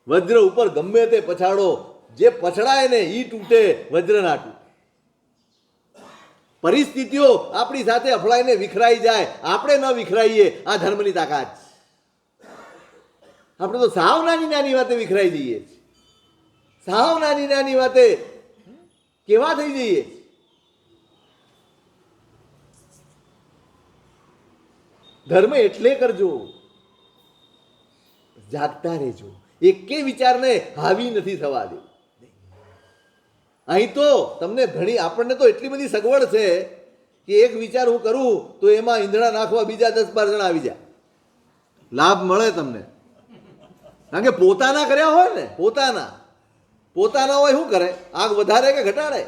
વજ્ર ઉપર ગમે તે પછાડો, જે પછડાય ને ઈ તૂટે, વજ્ર ના તૂટે. પરિસ્થિતિઓ આપણી સાથે અફળાઈને વિખરાઈ જાય, આપણે ન વિખરાઈએ. આ ધર્મની તાકાત છે. આપણે તો સાવ નાની નાની વાતે વિખરાઈ જઈએ છીએ. સાવ નાની નાની વાતે કેવા થઈ જઈએ. ધર્મ એટલે કરજો, જાગતા રહેજો, એકે વિચારને હાવી નથી થવા દે. અહીં તો તમને ઘણી, આપણને તો એટલી બધી સગવડ છે કે એક વિચાર હું કરું તો એમાં ઈંધણા નાખવા બીજા 10-12 જણા આવી જાય. લાભ મળે તમને, કારણ કે પોતાના કર્યા હોય ને, પોતાના હોય શું કરે? આગ વધારે કે ઘટાડે?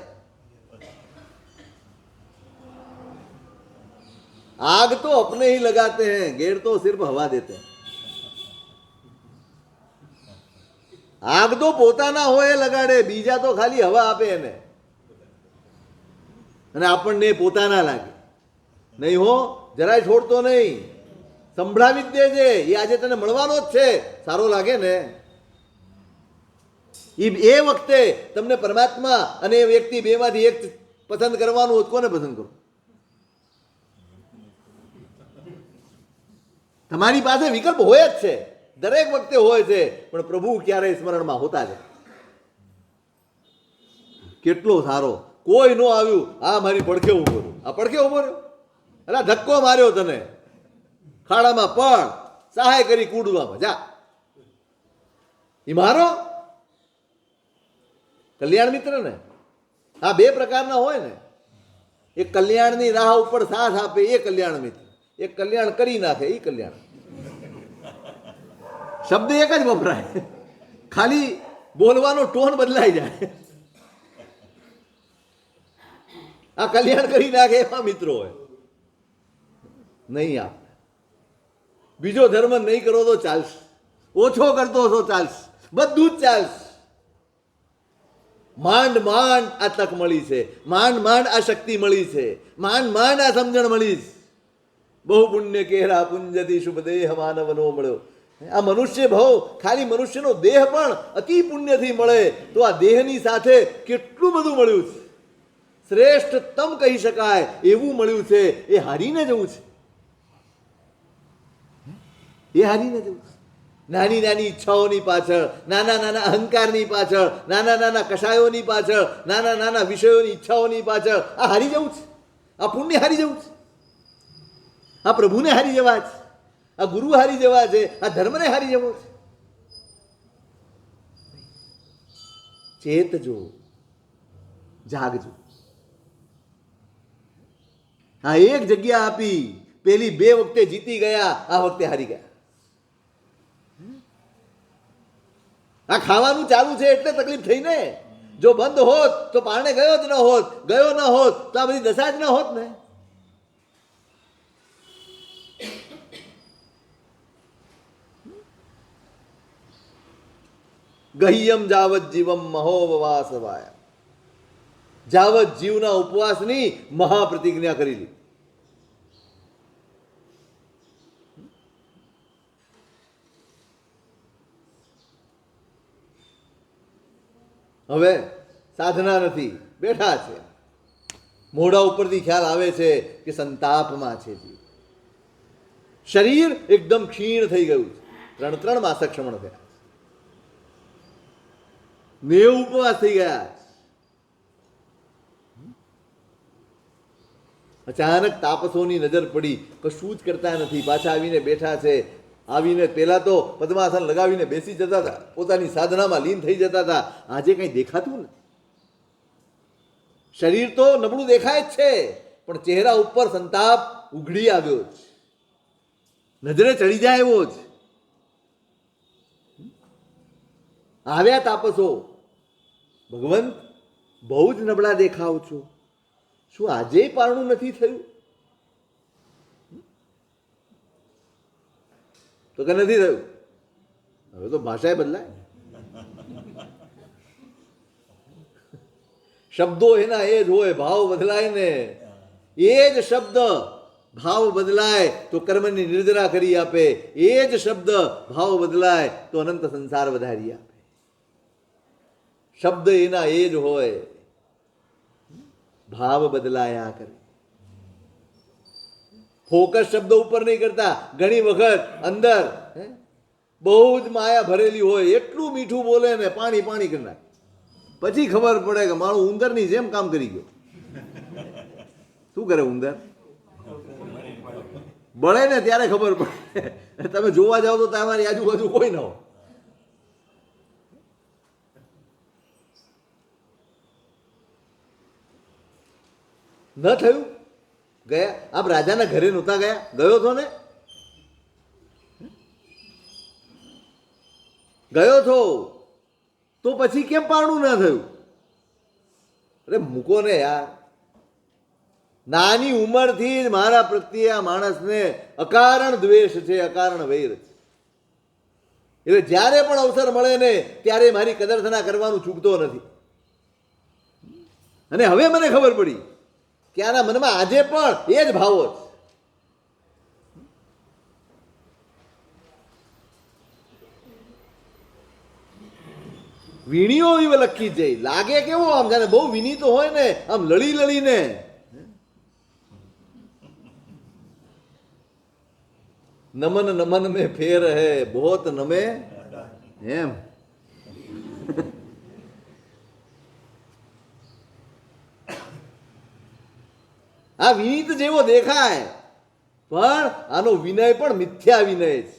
आग तो अपने ही लगाते हैं, गेड़ तो सिर्फ हवा देते हैं. आग तो પોતાના હોય લગાડે, બીજા તો ખાલી હવા આપે એને, અને આપણને પોતાના લાગે. નહીં હો, જરાય છોડતો નહીં, સંભળાવી જ દેજે. એ આજે તને મળવાનો જ છે. સારો લાગે ને એ વખતે તમને પરમાત્મા અને એ વ્યક્તિ બેમાંથી એક પસંદ કરવાનું હોય, કોને પસંદ કરો? તમારી પાસે વિકલ્પ હોય જ છે, દરેક વખતે હોય છે, પણ પ્રભુ ક્યારેય સ્મરણમાં હોતા છે. કેટલો સારો, કોઈ નો આવ્યું, આ મારી પડખે ઉભો રહ્યો, આ પડખે ઉભો રહ્યો, અલા ધક્કો માર્યો તને, ખાડામાં પડ, સહાય કરી કૂદવામાં જા, એ મારો કલ્યાણ મિત્ર ને. આ બે પ્રકારના હોય ને, એક કલ્યાણની રાહ ઉપર સાથ આપે એ કલ્યાણ મિત્ર, એક કલ્યાણ કરી નાખે એ કલ્યાણ. શબ્દ એક જ વપરાય, ખાલી બોલવાનો ટોન બદલાઈ જાય. આ કલ્યાણ કરી નાખે એવા મિત્રો હોય. નહીં આપ બીજો ધર્મ નહીં કરો તો ચાલશે, ઓછો કરતો તો ચાલશે, બધું જ ચાલશે. માંડ માંડ આ તક મળી છે, માંડ માંડ આ શક્તિ મળી છે, માંડ માંડ આ સમજણ મળી છે. બહુ પુણ્ય કેરા પુંજતી શુભ દેહ માનવનો મળ્યો. આ મનુષ્ય ભાવ, ખાલી મનુષ્યનો દેહ પણ અતિ પુણ્યથી મળે તો આ દેહની સાથે કેટલું બધું મળ્યું છે. શ્રેષ્ઠતમ કહી શકાય એવું મળ્યું છે. એ હારીને જવું છે, એ હારીને જવું છે. નાની નાની ઈચ્છાઓની પાછળ, નાના નાના અહંકારની પાછળ, નાના નાના કષાયોની પાછળ, નાના નાના વિષયોની ઈચ્છાઓની પાછળ આ હારી જવું છે. આ પુણ્ય હારી જવું છે. આ પ્રભુને હારી જવા છે, આ ગુરુ હારી જવા છે, આ ધર્મને હારી જવો છે. ચેતજો, જાગજો. આ એક જગ્યા આપી, પેલી 2 વખતે જીતી ગયા, આ વખતે હારી ગયા. આ ખાવાનું ચાલુ છે એટલે તકલીફ થઈ ને. જો બંધ હોત તો પારણે ગયો જ ન હોત, ગયો ન હોત તો આ બધી દશા જ ન હોત ને. ગહ્યમ જાવત જીવમ મહોપવાસવાય. જાવત જીવના ઉપવાસની મહાપ્રતિજ્ઞા કરી લીધી. હવે સાધના નથી, બેઠા છે, મોઢા ઉપરથી ખ્યાલ આવે છે કે સંતાપમાં છે જીવ. શરીર એકદમ ક્ષીણ થઈ ગયું છે, 3 માસ ક્ષમણ થયા, 90 ઉપવાસ થઈ ગયા. અચાનક તાપસોની નજર પડી, કશું જ કરતા નથી, પાછા આવીને બેઠા છે. આવીને પહેલા તો પદ્માસન લગાવીને બેસી જતા હતા, પોતાની સાધનામાં લીન થઈ જતા હતા. આજે કંઈ દેખાતું નથી. શરીર તો નબળું દેખાય જ છે, પણ ચહેરા ઉપર સંતાપ ઉઘડી આવ્યો છે, નજરે ચડી જાય એવો જ. આવ્યા તાપસો, ભગવંત બહુ જ નબળા દેખાવ છો. શું આજે પારણું નથી થયું? તો કે નથી થયું. હવે તો ભાષાએ બદલાય. શબ્દો એના એ જ હોય, ભાવ બદલાય ને. એ જ શબ્દ ભાવ બદલાય તો કર્મની નિર્જરા કરી આપે. એ જ શબ્દ ભાવ બદલાય તો અનંત સંસાર વધારી આપે. શબ્દ એના એ જ હોય, ભાવ બદલાયા કરે. ફોકસ શબ્દ ઉપર નહીં કરતા. ઘણી વખત અંદર બહુ જ માયા ભરેલી હોય, એટલું મીઠું બોલે ને પાણી પાણી કરી નાખે. પછી ખબર પડે કે મારું ઉંદરની જેમ કામ કરી ગયો. શું કરે ઉંદર? બળે ને ત્યારે ખબર પડે. તમે જોવા જાઓ તો તમારી આજુબાજુ કોઈ ન હોય. ન થયું? ગયા? આપ રાજાના ઘરે નહોતા ગયા? ગયો છો ને? ગયો છો તો પછી કેમ પારણું ના થયું? અરે મૂકો ને યાર. નાની ઉંમરથી જ મારા પ્રત્યે આ માણસને અકારણ દ્વેષ છે, અકારણ વૈર છે. એટલે જ્યારે પણ અવસર મળે ને ત્યારે મારી કદરથના કરવાનું ચૂકતો નથી. અને હવે મને ખબર પડી કે આના મનમાં આજે પણ એ જ ભાવો છે. વીણીઓ એવી લખી જઈ લાગે કેવો આમ જાણે બહુ વિનીતો હોય ને, આમ લડી લડીને. નમન નમન में फेर है बहुत नमे એમ. આ વિનીત જેવો દેખાય પણ આનો વિનય પણ મિથ્યા વિનય છે.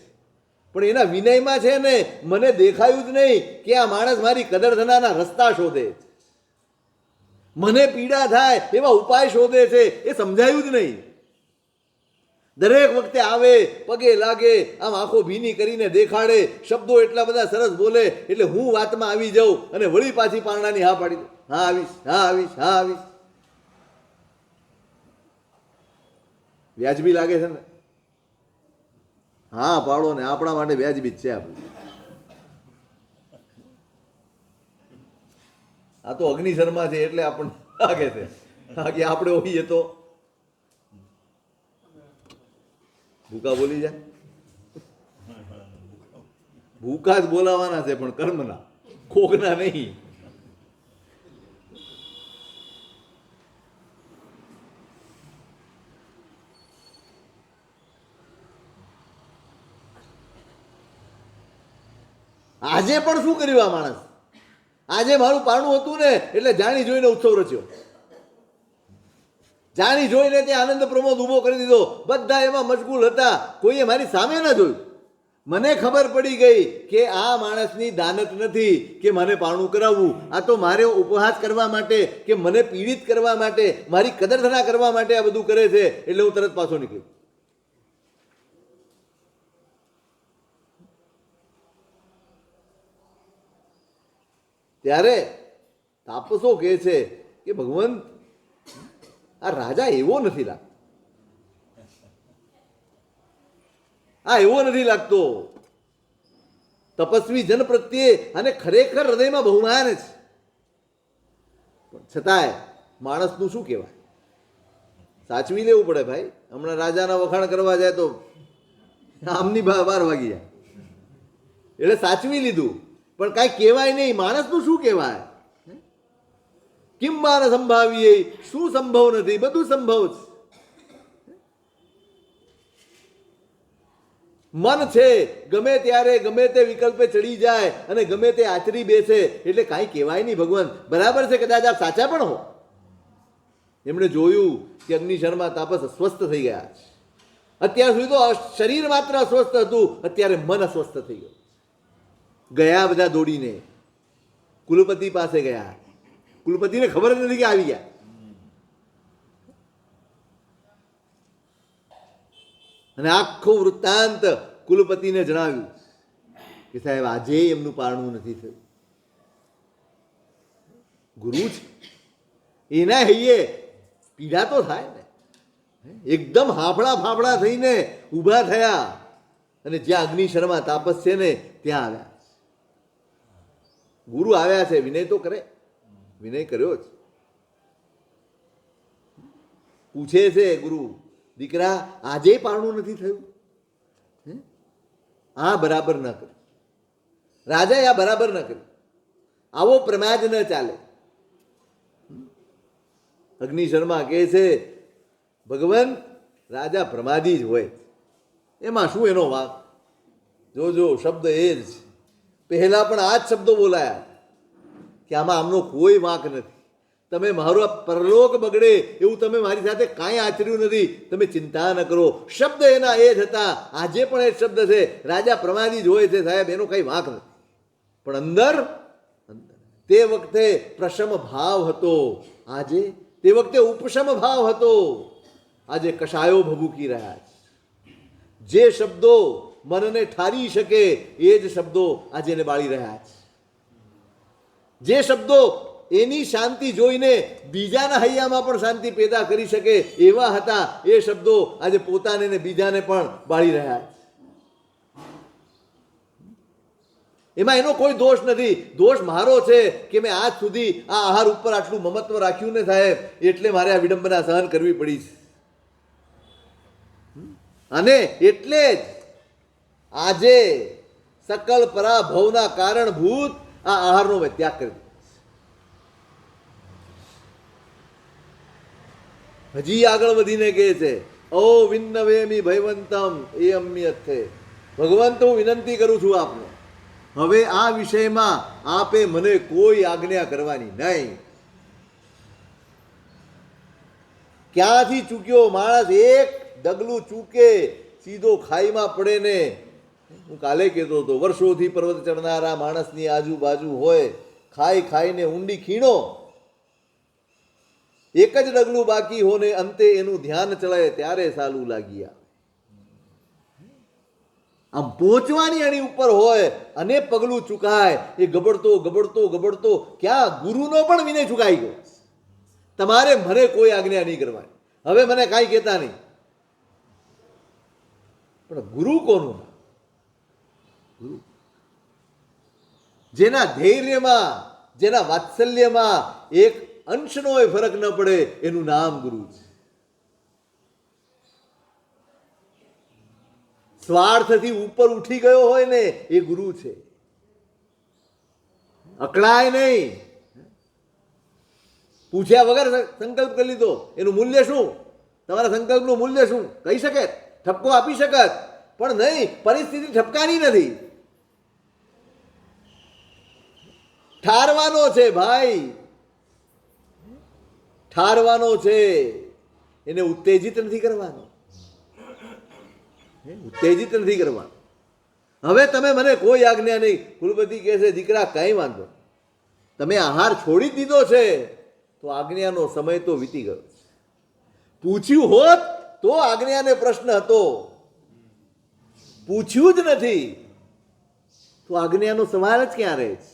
પણ એના વિનયમાં છે ને મને દેખાયું જ નહીં કે આ માણસ મારી કદર ધનાના રસ્તા શોધે છે, મને પીડા થાય એવા ઉપાય શોધે છે, એ સમજાયું જ નહીં. દરેક વખતે આવે, પગે લાગે, આમ આંખો ભીની કરીને દેખાડે, શબ્દો એટલા બધા સરસ બોલે એટલે હું વાતમાં આવી જાઉં અને વળી પાછી પારણાની હા પાડી દઉં. હા આવીશ, હા આવીશ, હા આવીશ. વ્યાજબી લાગે છે ને? હા પાડો ને, આપણા માટે વ્યાજબી જ છે આપણું. આ તો અગ્નિ શર્મા છે એટલે આપણને લાગે છે. બાકી આપણે હોઈએ તો ભૂકા બોલી જાય. ભૂકા જ બોલાવાના છે પણ કર્મના, ખોગના નહીં. આજે પણ શું કર્યું આ માણસ? આજે મારું પારણું હતું ને એટલે જાણી જોઈને ઉત્સવ રચ્યો. જાણી જોઈને ત્યાં આનંદ પ્રમોદ ઊભો કરી દીધો. બધા એમાં મશગુલ હતા, કોઈએ મારી સામે ન જોયું. મને ખબર પડી ગઈ કે આ માણસની દાનત નથી કે મને પારણું કરાવવું. આ તો મારે ઉપહાસ કરવા માટે કે મને પીડિત કરવા માટે, મારી કદરધના કરવા માટે આ બધું કરે છે. એટલે હું તરત પાછો નીકળ્યો. ત્યારે તાપસો કહે છે કે ભગવંત આ રાજા એવો નથી લાગતો, આ એવો નથી લાગતો. તપસ્વી જન પ્રત્યે અને ખરેખર હૃદયમાં બહુમાન છે. છતાંય માણસનું શું કહેવાય? સાચવી લેવું પડે ભાઈ. હમણાં રાજાના વખાણ કરવા જાય તો આમની 12 વાગી જાય. એટલે સાચવી લીધું પણ કાંઈ કહેવાય નહીં. માણસનું શું કહેવાય? કિમ માન સંભાવીએ, શું સંભવ નથી? બધું સંભવ છે. મન છે ગમે ત્યારે ગમે તે વિકલ્પે ચડી જાય અને ગમે તે આચરી બેસે એટલે કાંઈ કહેવાય નહીં. ભગવાન બરાબર છે, કદાચ આપ સાચા પણ હો. એમણે જોયું કે અગ્નિ શર્મા તાપસ અસ્વસ્થ થઈ ગયા છે. અત્યાર સુધી તો શરીર માત્ર અસ્વસ્થ હતું, અત્યારે મન અસ્વસ્થ થઈ ગયું. ગયા બધા દોડીને કુલપતિ પાસે ગયા. કુલપતિને ખબર જ નથી કે આવી ગયા. અને આખો વૃત્તાંત કુલપતિને જણાવ્યું કે સાહેબ આજે એમનું પારણું નથી થયું. ગુરુ છે એના હૈયે પીડા તો થાય ને. એકદમ હાફળા ફાફડા થઈને ઊભા થયા અને જ્યાં અગ્નિ શર્મા તાપસ છે ને ત્યાં આવ્યા. ગુરુ આવ્યા છે, વિનય તો કરે, વિનય કર્યો જ. પૂછે છે ગુરુ, દીકરા આજે પારણું નથી થયું? આ બરાબર ન કર્યું, રાજાએ આ બરાબર ન કર્યું, આવો પ્રમાદ ન ચાલે. અગ્નિ શર્મા કહે છે, ભગવાન રાજા પ્રમાદી જ હોય, એમાં શું એનો વાંક? જોજો શબ્દ એ જ છે. પહેલા પણ આ જ શબ્દો બોલાયા કે આમાં આમનો કોઈ વાંક નથી. તમે મારો પરલોક બગડે એવું તમે મારી સાથે કાંઈ આચર્યું નથી, તમે ચિંતા ન કરો. શબ્દ એના એ જ હતા, આજે પણ એ જ શબ્દ છે. રાજા પ્રમાદી જ હોય છે સાહેબ, એનો કંઈ વાંક નથી. પણ અંદર તે વખતે પ્રશમ ભાવ હતો, આજે તે વખતે ઉપશમ ભાવ હતો. આજે કશાયો ભભૂકી રહ્યા છે. જે શબ્દો મનને ઠારી શકે એ જ શબ્દો આજે એને બાળી રહ્યા છે. જે શબ્દો એની શાંતિ જોઈને બીજાના હૈયામાં પણ શાંતિ પેદા કરી શકે એવા હતા, એ શબ્દો આજે પોતાને ને બીજાને પણ બાળી રહ્યા છે. એમાં એનો કોઈ દોષ નથી. દોષ મારો છે કે મેં આજ સુધી આ આહાર ઉપર આટલું મમત્વ રાખ્યું ને સાહેબ, એટલે મારે આ વિડંબના સહન કરવી પડી છે. અને એટલે જ આજે સકલ પરાભવના કારણભૂત આ આહારનો મેં ત્યાગ કરી દીધો. હજી આગળ વધીને કહે છે, ઓ વિન્નવેમી ભયવંતમ એ અમ્યથે. ભગવાન તો હું વિનંતી કરું છું આપને, હવે આ વિષયમાં આપે મને કોઈ આજ્ઞા કરવાની નહીં. ક્યાંથી ચૂક્યો માણસ? એક ડગલું ચૂકે સીધો ખાઈમાં પડે ને. હું કાલે કહેતો હતો, વર્ષોથી પર્વત ચડનારા માણસની આજુબાજુ હોય, ખાઈ ખાઈને ઊંડી ખીણો, એક જ ડગલું બાકી હો ને અંતે એનું ધ્યાન ચડે ત્યારે સાલું લાગ્યા. આમ પહોંચવાની એની ઉપર હોય અને પગલું ચૂકાય, એ ગબડતો ગબડતો ગબડતો ક્યાં ગુરુનો પણ વિનય ચૂકાઈ ગયો. તમારે મને કોઈ આજ્ઞા નહીં કરવાની, હવે મને કાંઈ કહેતા નહીં. પણ ગુરુ કોનું? ગુરુ જેના ધૈર્યમાં, જેના વાત્સલ્યમાં એક અંશનો ફરક ન પડે, એનું નામ ગુરુ છે. સ્વાર્થથી ઉપર ઉઠી ગયો હોય ને એ ગુરુ છે. અકળાય નહીં, પૂછ્યા વગર સંકલ્પ કરી લીધો. એનું મૂલ્ય શું? તમારા સંકલ્પનું મૂલ્ય શું? કહી શકે, ઠપકો આપી શકત, પણ નહીં, પરિસ્થિતિ ઠપકાની નથી. ઠારવાનો છે ભાઈ, ઠારવાનો છે. એને ઉત્તેજિત નથી કરવાનો, ઉત્તેજિત નથી કરવાનું. હવે તમે મને કોઈ આજ્ઞા નહીં. કુલપતિ કહે છે, દીકરા કંઈ વાંધો, તમે આહાર છોડી દીધો છે તો આજ્ઞાનો સમય તો વીતી ગયો. પૂછ્યું હોત તો આજ્ઞાને પ્રશ્ન હતો, પૂછ્યું જ નથી તો આજ્ઞાનો સવાલ જ ક્યાં રહે છે?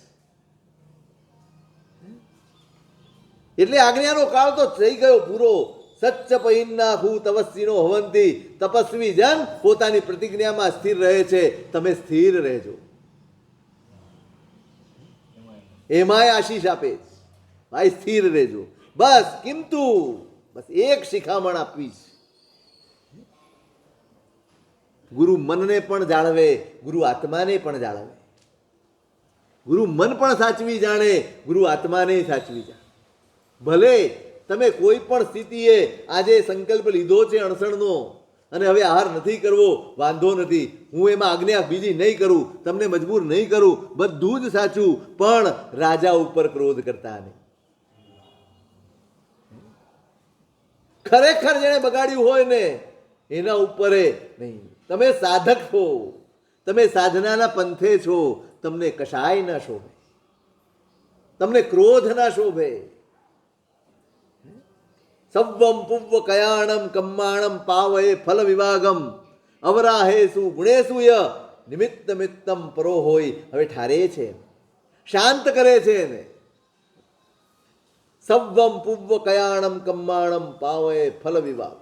એટલે આજ્ઞાનો કાળ તો થઈ ગયો પૂરો. સચ્ચ પૈન્ના ભૂ તપસ્વીનો હવંતી. તપસ્વી જન પોતાની પ્રતિજ્ઞામાં સ્થિર રહે છે. તમે સ્થિર રહેજો, એમાંય આશીષ આપે છે, ભાઈ સ્થિર રહેજો. બસ કિંમતું બસ એક શિખામણ આપવી છે. ગુરુ મનને પણ જાળવે, ગુરુ આત્માને પણ જાળવે. ગુરુ મન પણ સાચવી જાણે, ગુરુ આત્માને સાચવી જાણે. ભલે તમે કોઈ પણ સ્થિતિએ આજે સંકલ્પ લીધો છે અણસણનો અને હવે આહાર નથી કરવો, વાંધો નથી, હું એમાં આજ્ઞા બીજી નહીં કરું, તમને મજબૂર નહીં કરું, બધું જ સાચું, પણ રાજા ઉપર ક્રોધ કરતા નહીં. ખરેખર જેણે બગાડ્યું હોય ને એના ઉપર નહીં. તમે સાધક છો, તમે સાધનાના પંથે છો, તમને કશાય ના શોભે, તમને ક્રોધ ના શોભે. સવ્વમ પુવ્વ કયાણમ કમ્માણમ પાવયે ફલ વિભાગમ અવરાહેસુ ગુણેસુ ય નિમિત્ત મિત્તમ પરો હોય. હવે ઠારે છે, શાંત કરે છે એને. સવ્વમ પૂર્વ કયાણમ કમ્માણમ પાવય ફલ વિવાહ.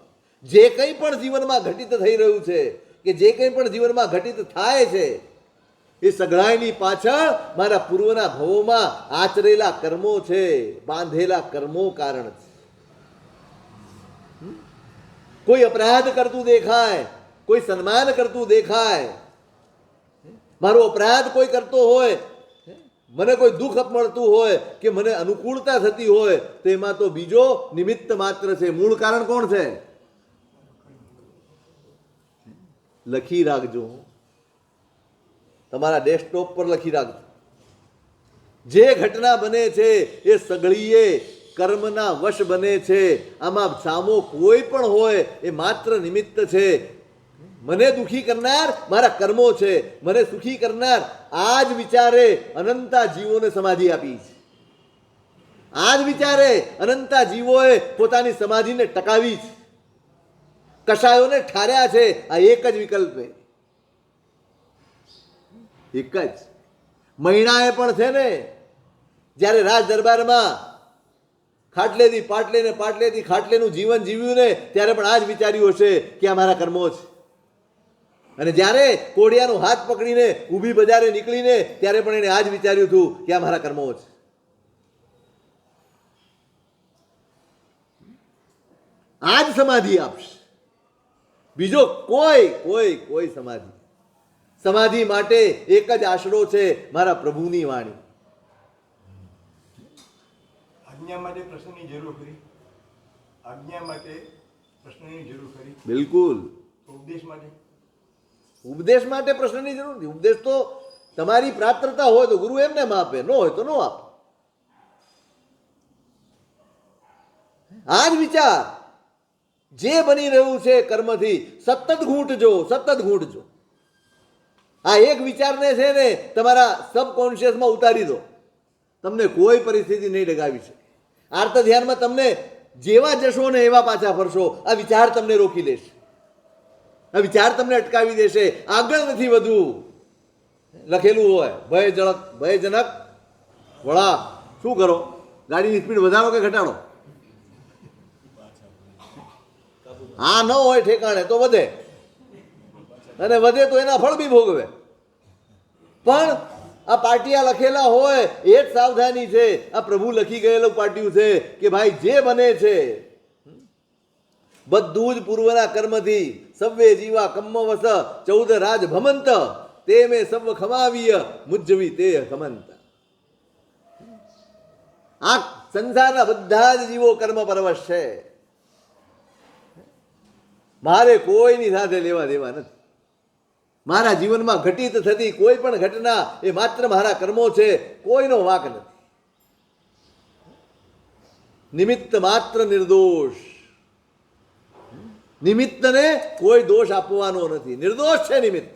જે કંઈ પણ જીવનમાં ઘટિત થઈ રહ્યું છે કે જે કંઈ પણ જીવનમાં ઘટિત થાય છે એ સઘળાઈની પાછળ મારા પૂર્વના ભવોમાં આચરેલા કર્મો છે, બાંધેલા કર્મો કારણ છે. કોઈ અપરાધ કરતું દેખાય, કોઈ સન્માન કરતું દેખાય, મારો અપરાધ કોઈ કરતો હોય, મને કોઈ દુઃખ મળતું હોય કે મને અનુકૂળતા થતી હોય તો એમાં તો બીજો નિમિત્ત માત્ર છે. મૂળ કારણ કોણ છે? લખી રાખજો, તમારા ડેસ્કટોપ પર લખી રાખજો. જે ઘટના બને છે એ સઘળીએ કર્મના વશ બને છે. આમાં સામો કોઈ પણ હોય એ માત્ર નિમિત્ત છે. મને દુઃખી કરનાર મારા કર્મો છે, મને સુખી કરનાર આ જ વિચારે અનંતા જીવોને સમાધિ આપી છે. આ જ વિચારે અનંતા જીવોએ પોતાની સમાધિને ટકાવી છે. કશાયોને ઠાર્યા છે આ એક જ વિકલ્પે, એક જ. મહિનાએ પણ છે ને, જ્યારે રાજ દરબારમાં ખાટલેથી પાટલે ને પાટલેથી ખાટલેનું જીવન જીવ્યું ને ત્યારે પણ આ જ વિચાર્યું હશે કે આ મારા કર્મો છે. અને જ્યારે કોડિયાનો હાથ પકડીને ઊભી બજારે નીકળીને ત્યારે પણ એને આ જ વિચાર્યું હતું કે આ મારા કર્મો છે. આ જ સમાધિ આપશે, બીજો કોઈ કોઈ કોઈ સમાધિ. સમાધિ માટે એક જ આશરો છે, મારા પ્રભુની વાણી. આજ્ઞા માટે પ્રશ્નની જરૂર ખરી? આજ્ઞા માટે પ્રશ્નની જરૂર ખરી? બિલકુલ. ઉપદેશ માટે? ઉપદેશ માટે પ્રશ્નની જરૂર નથી. ઉપદેશ તો તમારી પ્રાપ્તતા હોય તો ગુરુ એમને આપે, ન હોય તો ન આપે. આ જ વિચાર જે બની રહ્યું છે કર્મથી સતત ઘૂંટજો, સતત ઘૂંટજો. આ એક વિચારને છે ને તમારા સબકોન્શિયસમાં ઉતારી દો, તમને કોઈ પરિસ્થિતિ નહીં ડગાવી શકે. આર્ત ધ્યાનમાં તમને જેવા જશો ને એવા પાછા ફરશો. આ વિચાર તમને રોકી દેશે, આ વિચાર તમને અટકાવી દેશે. આગળ નથી વધવું. લખેલું હોય ભયજનક વળાંક. શું કરો? ગાડીની સ્પીડ વધારો કે ઘટાડો? આ ન હોય ઠેકાણે તો વધે, અને વધે તો એના ફળ બી ભોગવે. પણ આ પાટિયા લખેલા હોય એ જ સાવધાની છે. આ પ્રભુ લખી ગયેલું પાટિયું છે કે ભાઈ જે બને છે બધું જ પૂર્વના કર્મથી. સવ્વે જીવા કમ્મવસ 14 રાજ ભમંત તે મેં સવ ખમાવીય મુજ્જવી તે ખમંત. આ સંસારના બધા જ જીવો કર્મ પરવશ છે. મારે કોઈની સાથે લેવા દેવા નથી. મારા જીવનમાં ઘટિત થતી કોઈ પણ ઘટના એ માત્ર મારા કર્મો છે, કોઈનો વાંક નથી. નિમિત્ત માત્ર નિર્દોષ. નિમિત્તને કોઈ દોષ આપવાનો નથી, નિર્દોષ છે નિમિત્ત.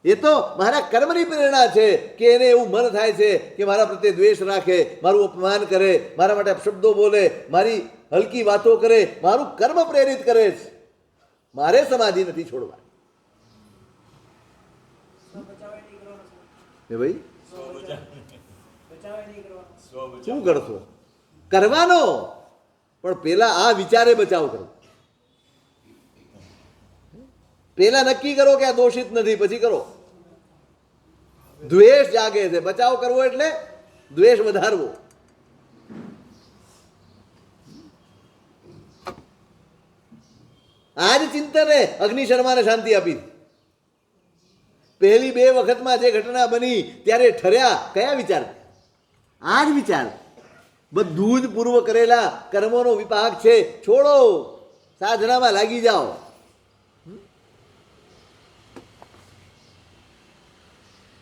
એ તો મારા કર્મની પ્રેરણા છે કે એને એવું મન થાય છે કે મારા પ્રત્યે દ્વેષ રાખે, મારું અપમાન કરે, મારા માટે અપશબ્દો બોલે, મારી હલકી વાતો કરે, મારું કર્મ પ્રેરિત કરે છે. મારે સમાધિ નથી છોડવા. એ ભાઈ શું કરશો? કરવાનો, પણ પેલા આ વિચારે બચાવ કરો. પેલા નક્કી કરો કે આ દોષિત નથી, પછી કરો. દ્વેષ જાગે છે. બચાવ કરવો એટલે દ્વેષ વધારવો. આ જ ચિંતને અગ્નિ શર્માને શાંતિ આપી. પહેલી 2 વખતમાં જે ઘટના બની ત્યારે ઠર્યા કયા વિચાર? આ જ વિચાર. બધું જ પૂર્વ કરેલા કર્મોનો વિપાક છે, છોડો, સાધનામાં લાગી જાઓ.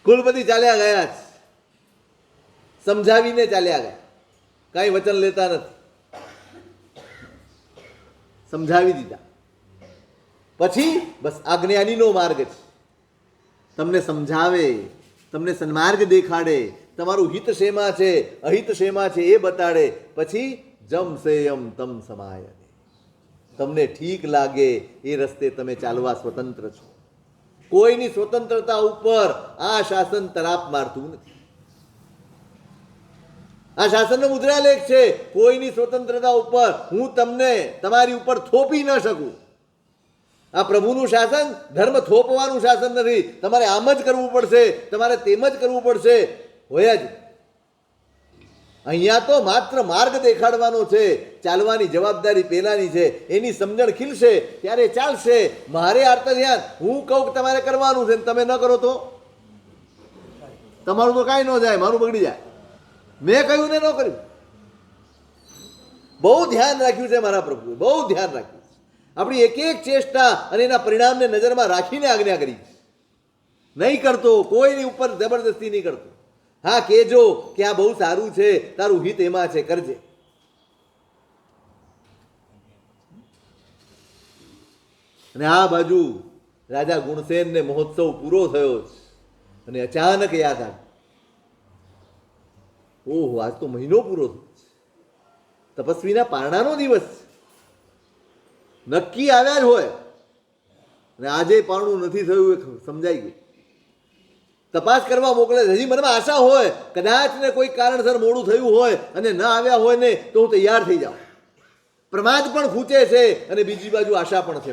કુલપતિ ચાલ્યા ગયા છે, સમજાવીને ચાલ્યા ગયા, કાંઈ વચન લેતા નથી, સમજાવી દીધા. પછી બસ આ જ્ઞાનીનો માર્ગ છે. તમને સમજાવે, તમને સન્માર્ગ દેખાડે, તમારું હિત શેમાં છે અહિત શેમાં છે એ બતાડે. પછી જમ સેયમ તમ સમાય. તમને ઠીક લાગે એ રસ્તે તમે ચાલવા સ્વતંત્ર છો. કોઈની સ્વતંત્રતા ઉપર આ શાસન તરાપ મારતું નથી. આ શાસનનો મુદ્રાલેખ છે. કોઈની સ્વતંત્રતા ઉપર હું તમને તમારી ઉપર થોપી ન શકું. આ પ્રભુનું શાસન ધર્મ થોપવાનું શાસન નથી. તમારે આમ જ કરવું પડશે, તમારે તેમ જ કરવું પડશે. હોય જ અહીંયા તો માત્ર માર્ગ દેખાડવાનો છે. ચાલવાની જવાબદારી પેલાની છે. એની સમજણ ખીલશે ત્યારે ચાલશે. મારે આર્ત ધ્યાન હું કહું કે તમારે કરવાનું છે, તમે ન કરો તો તમારું તો કાંઈ ન જાય, મારું બગડી જાય. મેં કહ્યું ને ન કર્યું. બહુ ધ્યાન રાખ્યું છે મારા પ્રભુએ, બહુ ધ્યાન રાખ્યું. આપણી એક એક ચેષ્ટા અને એના પરિણામને નજરમાં રાખીને આજ્ઞા કરી. નહીં કરતો, કોઈની ઉપર જબરદસ્તી નહીં કરતો. હા, કહેજો કે આ બહુ સારું છે, તારું હિત એમાં છે, કરજે. અને આ બાજુ રાજા ગુણસેનને મહોત્સવ પૂરો થયો છે અને અચાનક યાદ આવ્યું, ઓહો, આજ તો મહિનો પૂરો થયો. તપસ્વીના પારણાનો દિવસ નક્કી આવ્યા જ હોય અને આજે પારણું નથી થયું એ સમજાઈ ગયું. તપાસ કરવા મોકલે. હજી મનમાં આશા હોય કદાચ ને કોઈ કારણસર મોડું થયું હોય અને ન આવ્યા હોય ને તો હું તૈયાર થઈ જાઉં. પ્રમાદ પણ ખૂંચે છે અને બીજી બાજુ આશા પણ છે.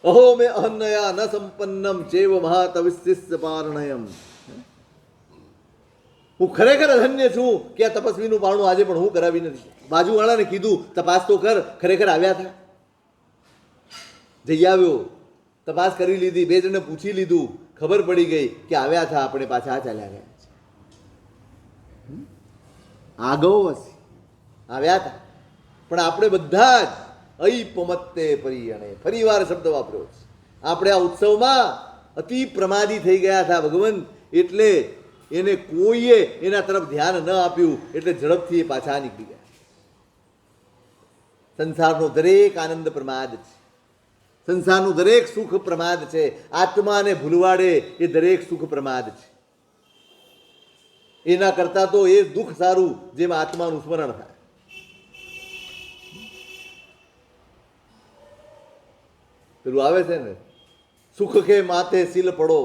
અહો મે અહન્નયા ન સંપન્નમ ચેવ મહાતવિશિષ્ય પારણયમ. હું ખરેખર અધન્ય છું કે આ તપસ્વીનું પારણું આજે પણ હું કરાવી નથી. બાજુવાળાને કીધું તપાસ તો કર, ખરેખર આવ્યા હતા. જઈ આવ્યો, તપાસ કરી લીધી, બે જણને પૂછી લીધું, ખબર પડી ગઈ કે આવ્યા હતા, આપણે પાછા ચાલ્યા ગયા. આગવસી આવ્યા હતા, પણ આપણે બધા જ ઐપમત્તે પરિયણે, ફરી વાર શબ્દ વાપર્યો છે. આપણે આ ઉત્સવમાં અતિ પ્રમાદી થઈ ગયા હતા ભગવાન, એટલે એને કોઈએ એના તરફ ધ્યાન ન આપ્યું, એટલે ઝડપથી એ પાછા નીકળી ગયા. સંસારનો દરેક આનંદ પ્રમાદ છે, સંસારનું દરેક સુખ પ્રમાદ છે. આત્માને ભૂલવાડે એ દરેક સુખ પ્રમાદ છે. એના કરતાં તો એ દુઃખ સારું જેમાં આત્માનું સ્મરણ થાય. પેલું આવે છે ને, સુખ કે માથે સીલ પડો.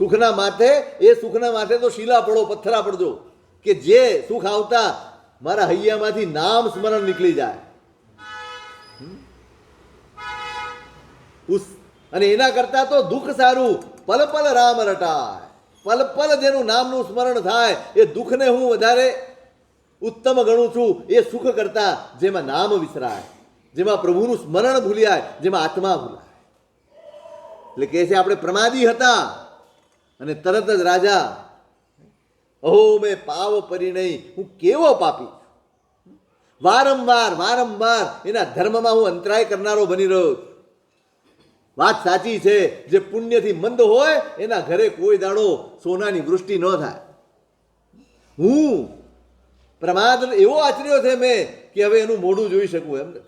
સુખના માથે, એ સુખના માથે તો શીલા પડો, પથ્થરા પડજો, કે જે સુખ આવતા મારા હૈયામાંથી નામ સ્મરણ નીકળી જાય. અને એના કરતા તો દુઃખ સારું, પલ પલ રામ રટાય. પલ પલ જેનું નામનું સ્મરણ થાય એ દુઃખને હું વધારે ઉત્તમ ગણું છું એ સુખ કરતા જેમાં નામ વિસરાય, જેમાં પ્રભુનું સ્મરણ ભૂલ્યાય, જેમાં આત્મા ભૂલાય. એટલે કહે છે આપણે પ્રમાદી હતા અને તરત જ રાજા, અહો મેં પાવ પરિણય, હું કેવો પાપી. વારંવાર વારંવાર એના ધર્મમાં હું અંતરાય કરનારો બની રહ્યો. વાત સાચી છે, જે પુણ્યથી મંદ હોય એના ઘરે કોઈ દાડો સોનાની વૃષ્ટિ ન થાય. હું પ્રમાદ એવો આચર્યો છે મેં કે હવે એનું મોઢું જોઈ શકું એમ નથી.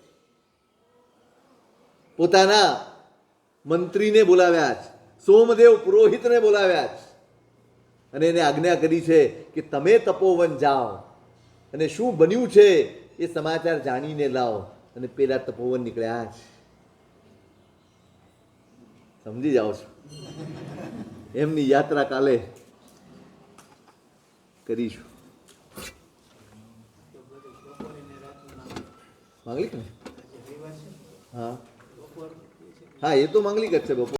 પોતાના મંત્રીને બોલાવ્યા છે, સોમદેવ પુરોહિતને બોલાવ્યા છે અને એને આજ્ઞા કરી છે કે તમે તપોવન જાઓ અને શું બન્યું છે એ સમાચાર જાણીને લાવો. અને પેલા તપોવન નીકળ્યા છે. સમજી જાઓ છો, એમની યાત્રા કાલે કરીશું. માંગલિક ને? હા હા, એ તો માંગલિક જ છે બપોર.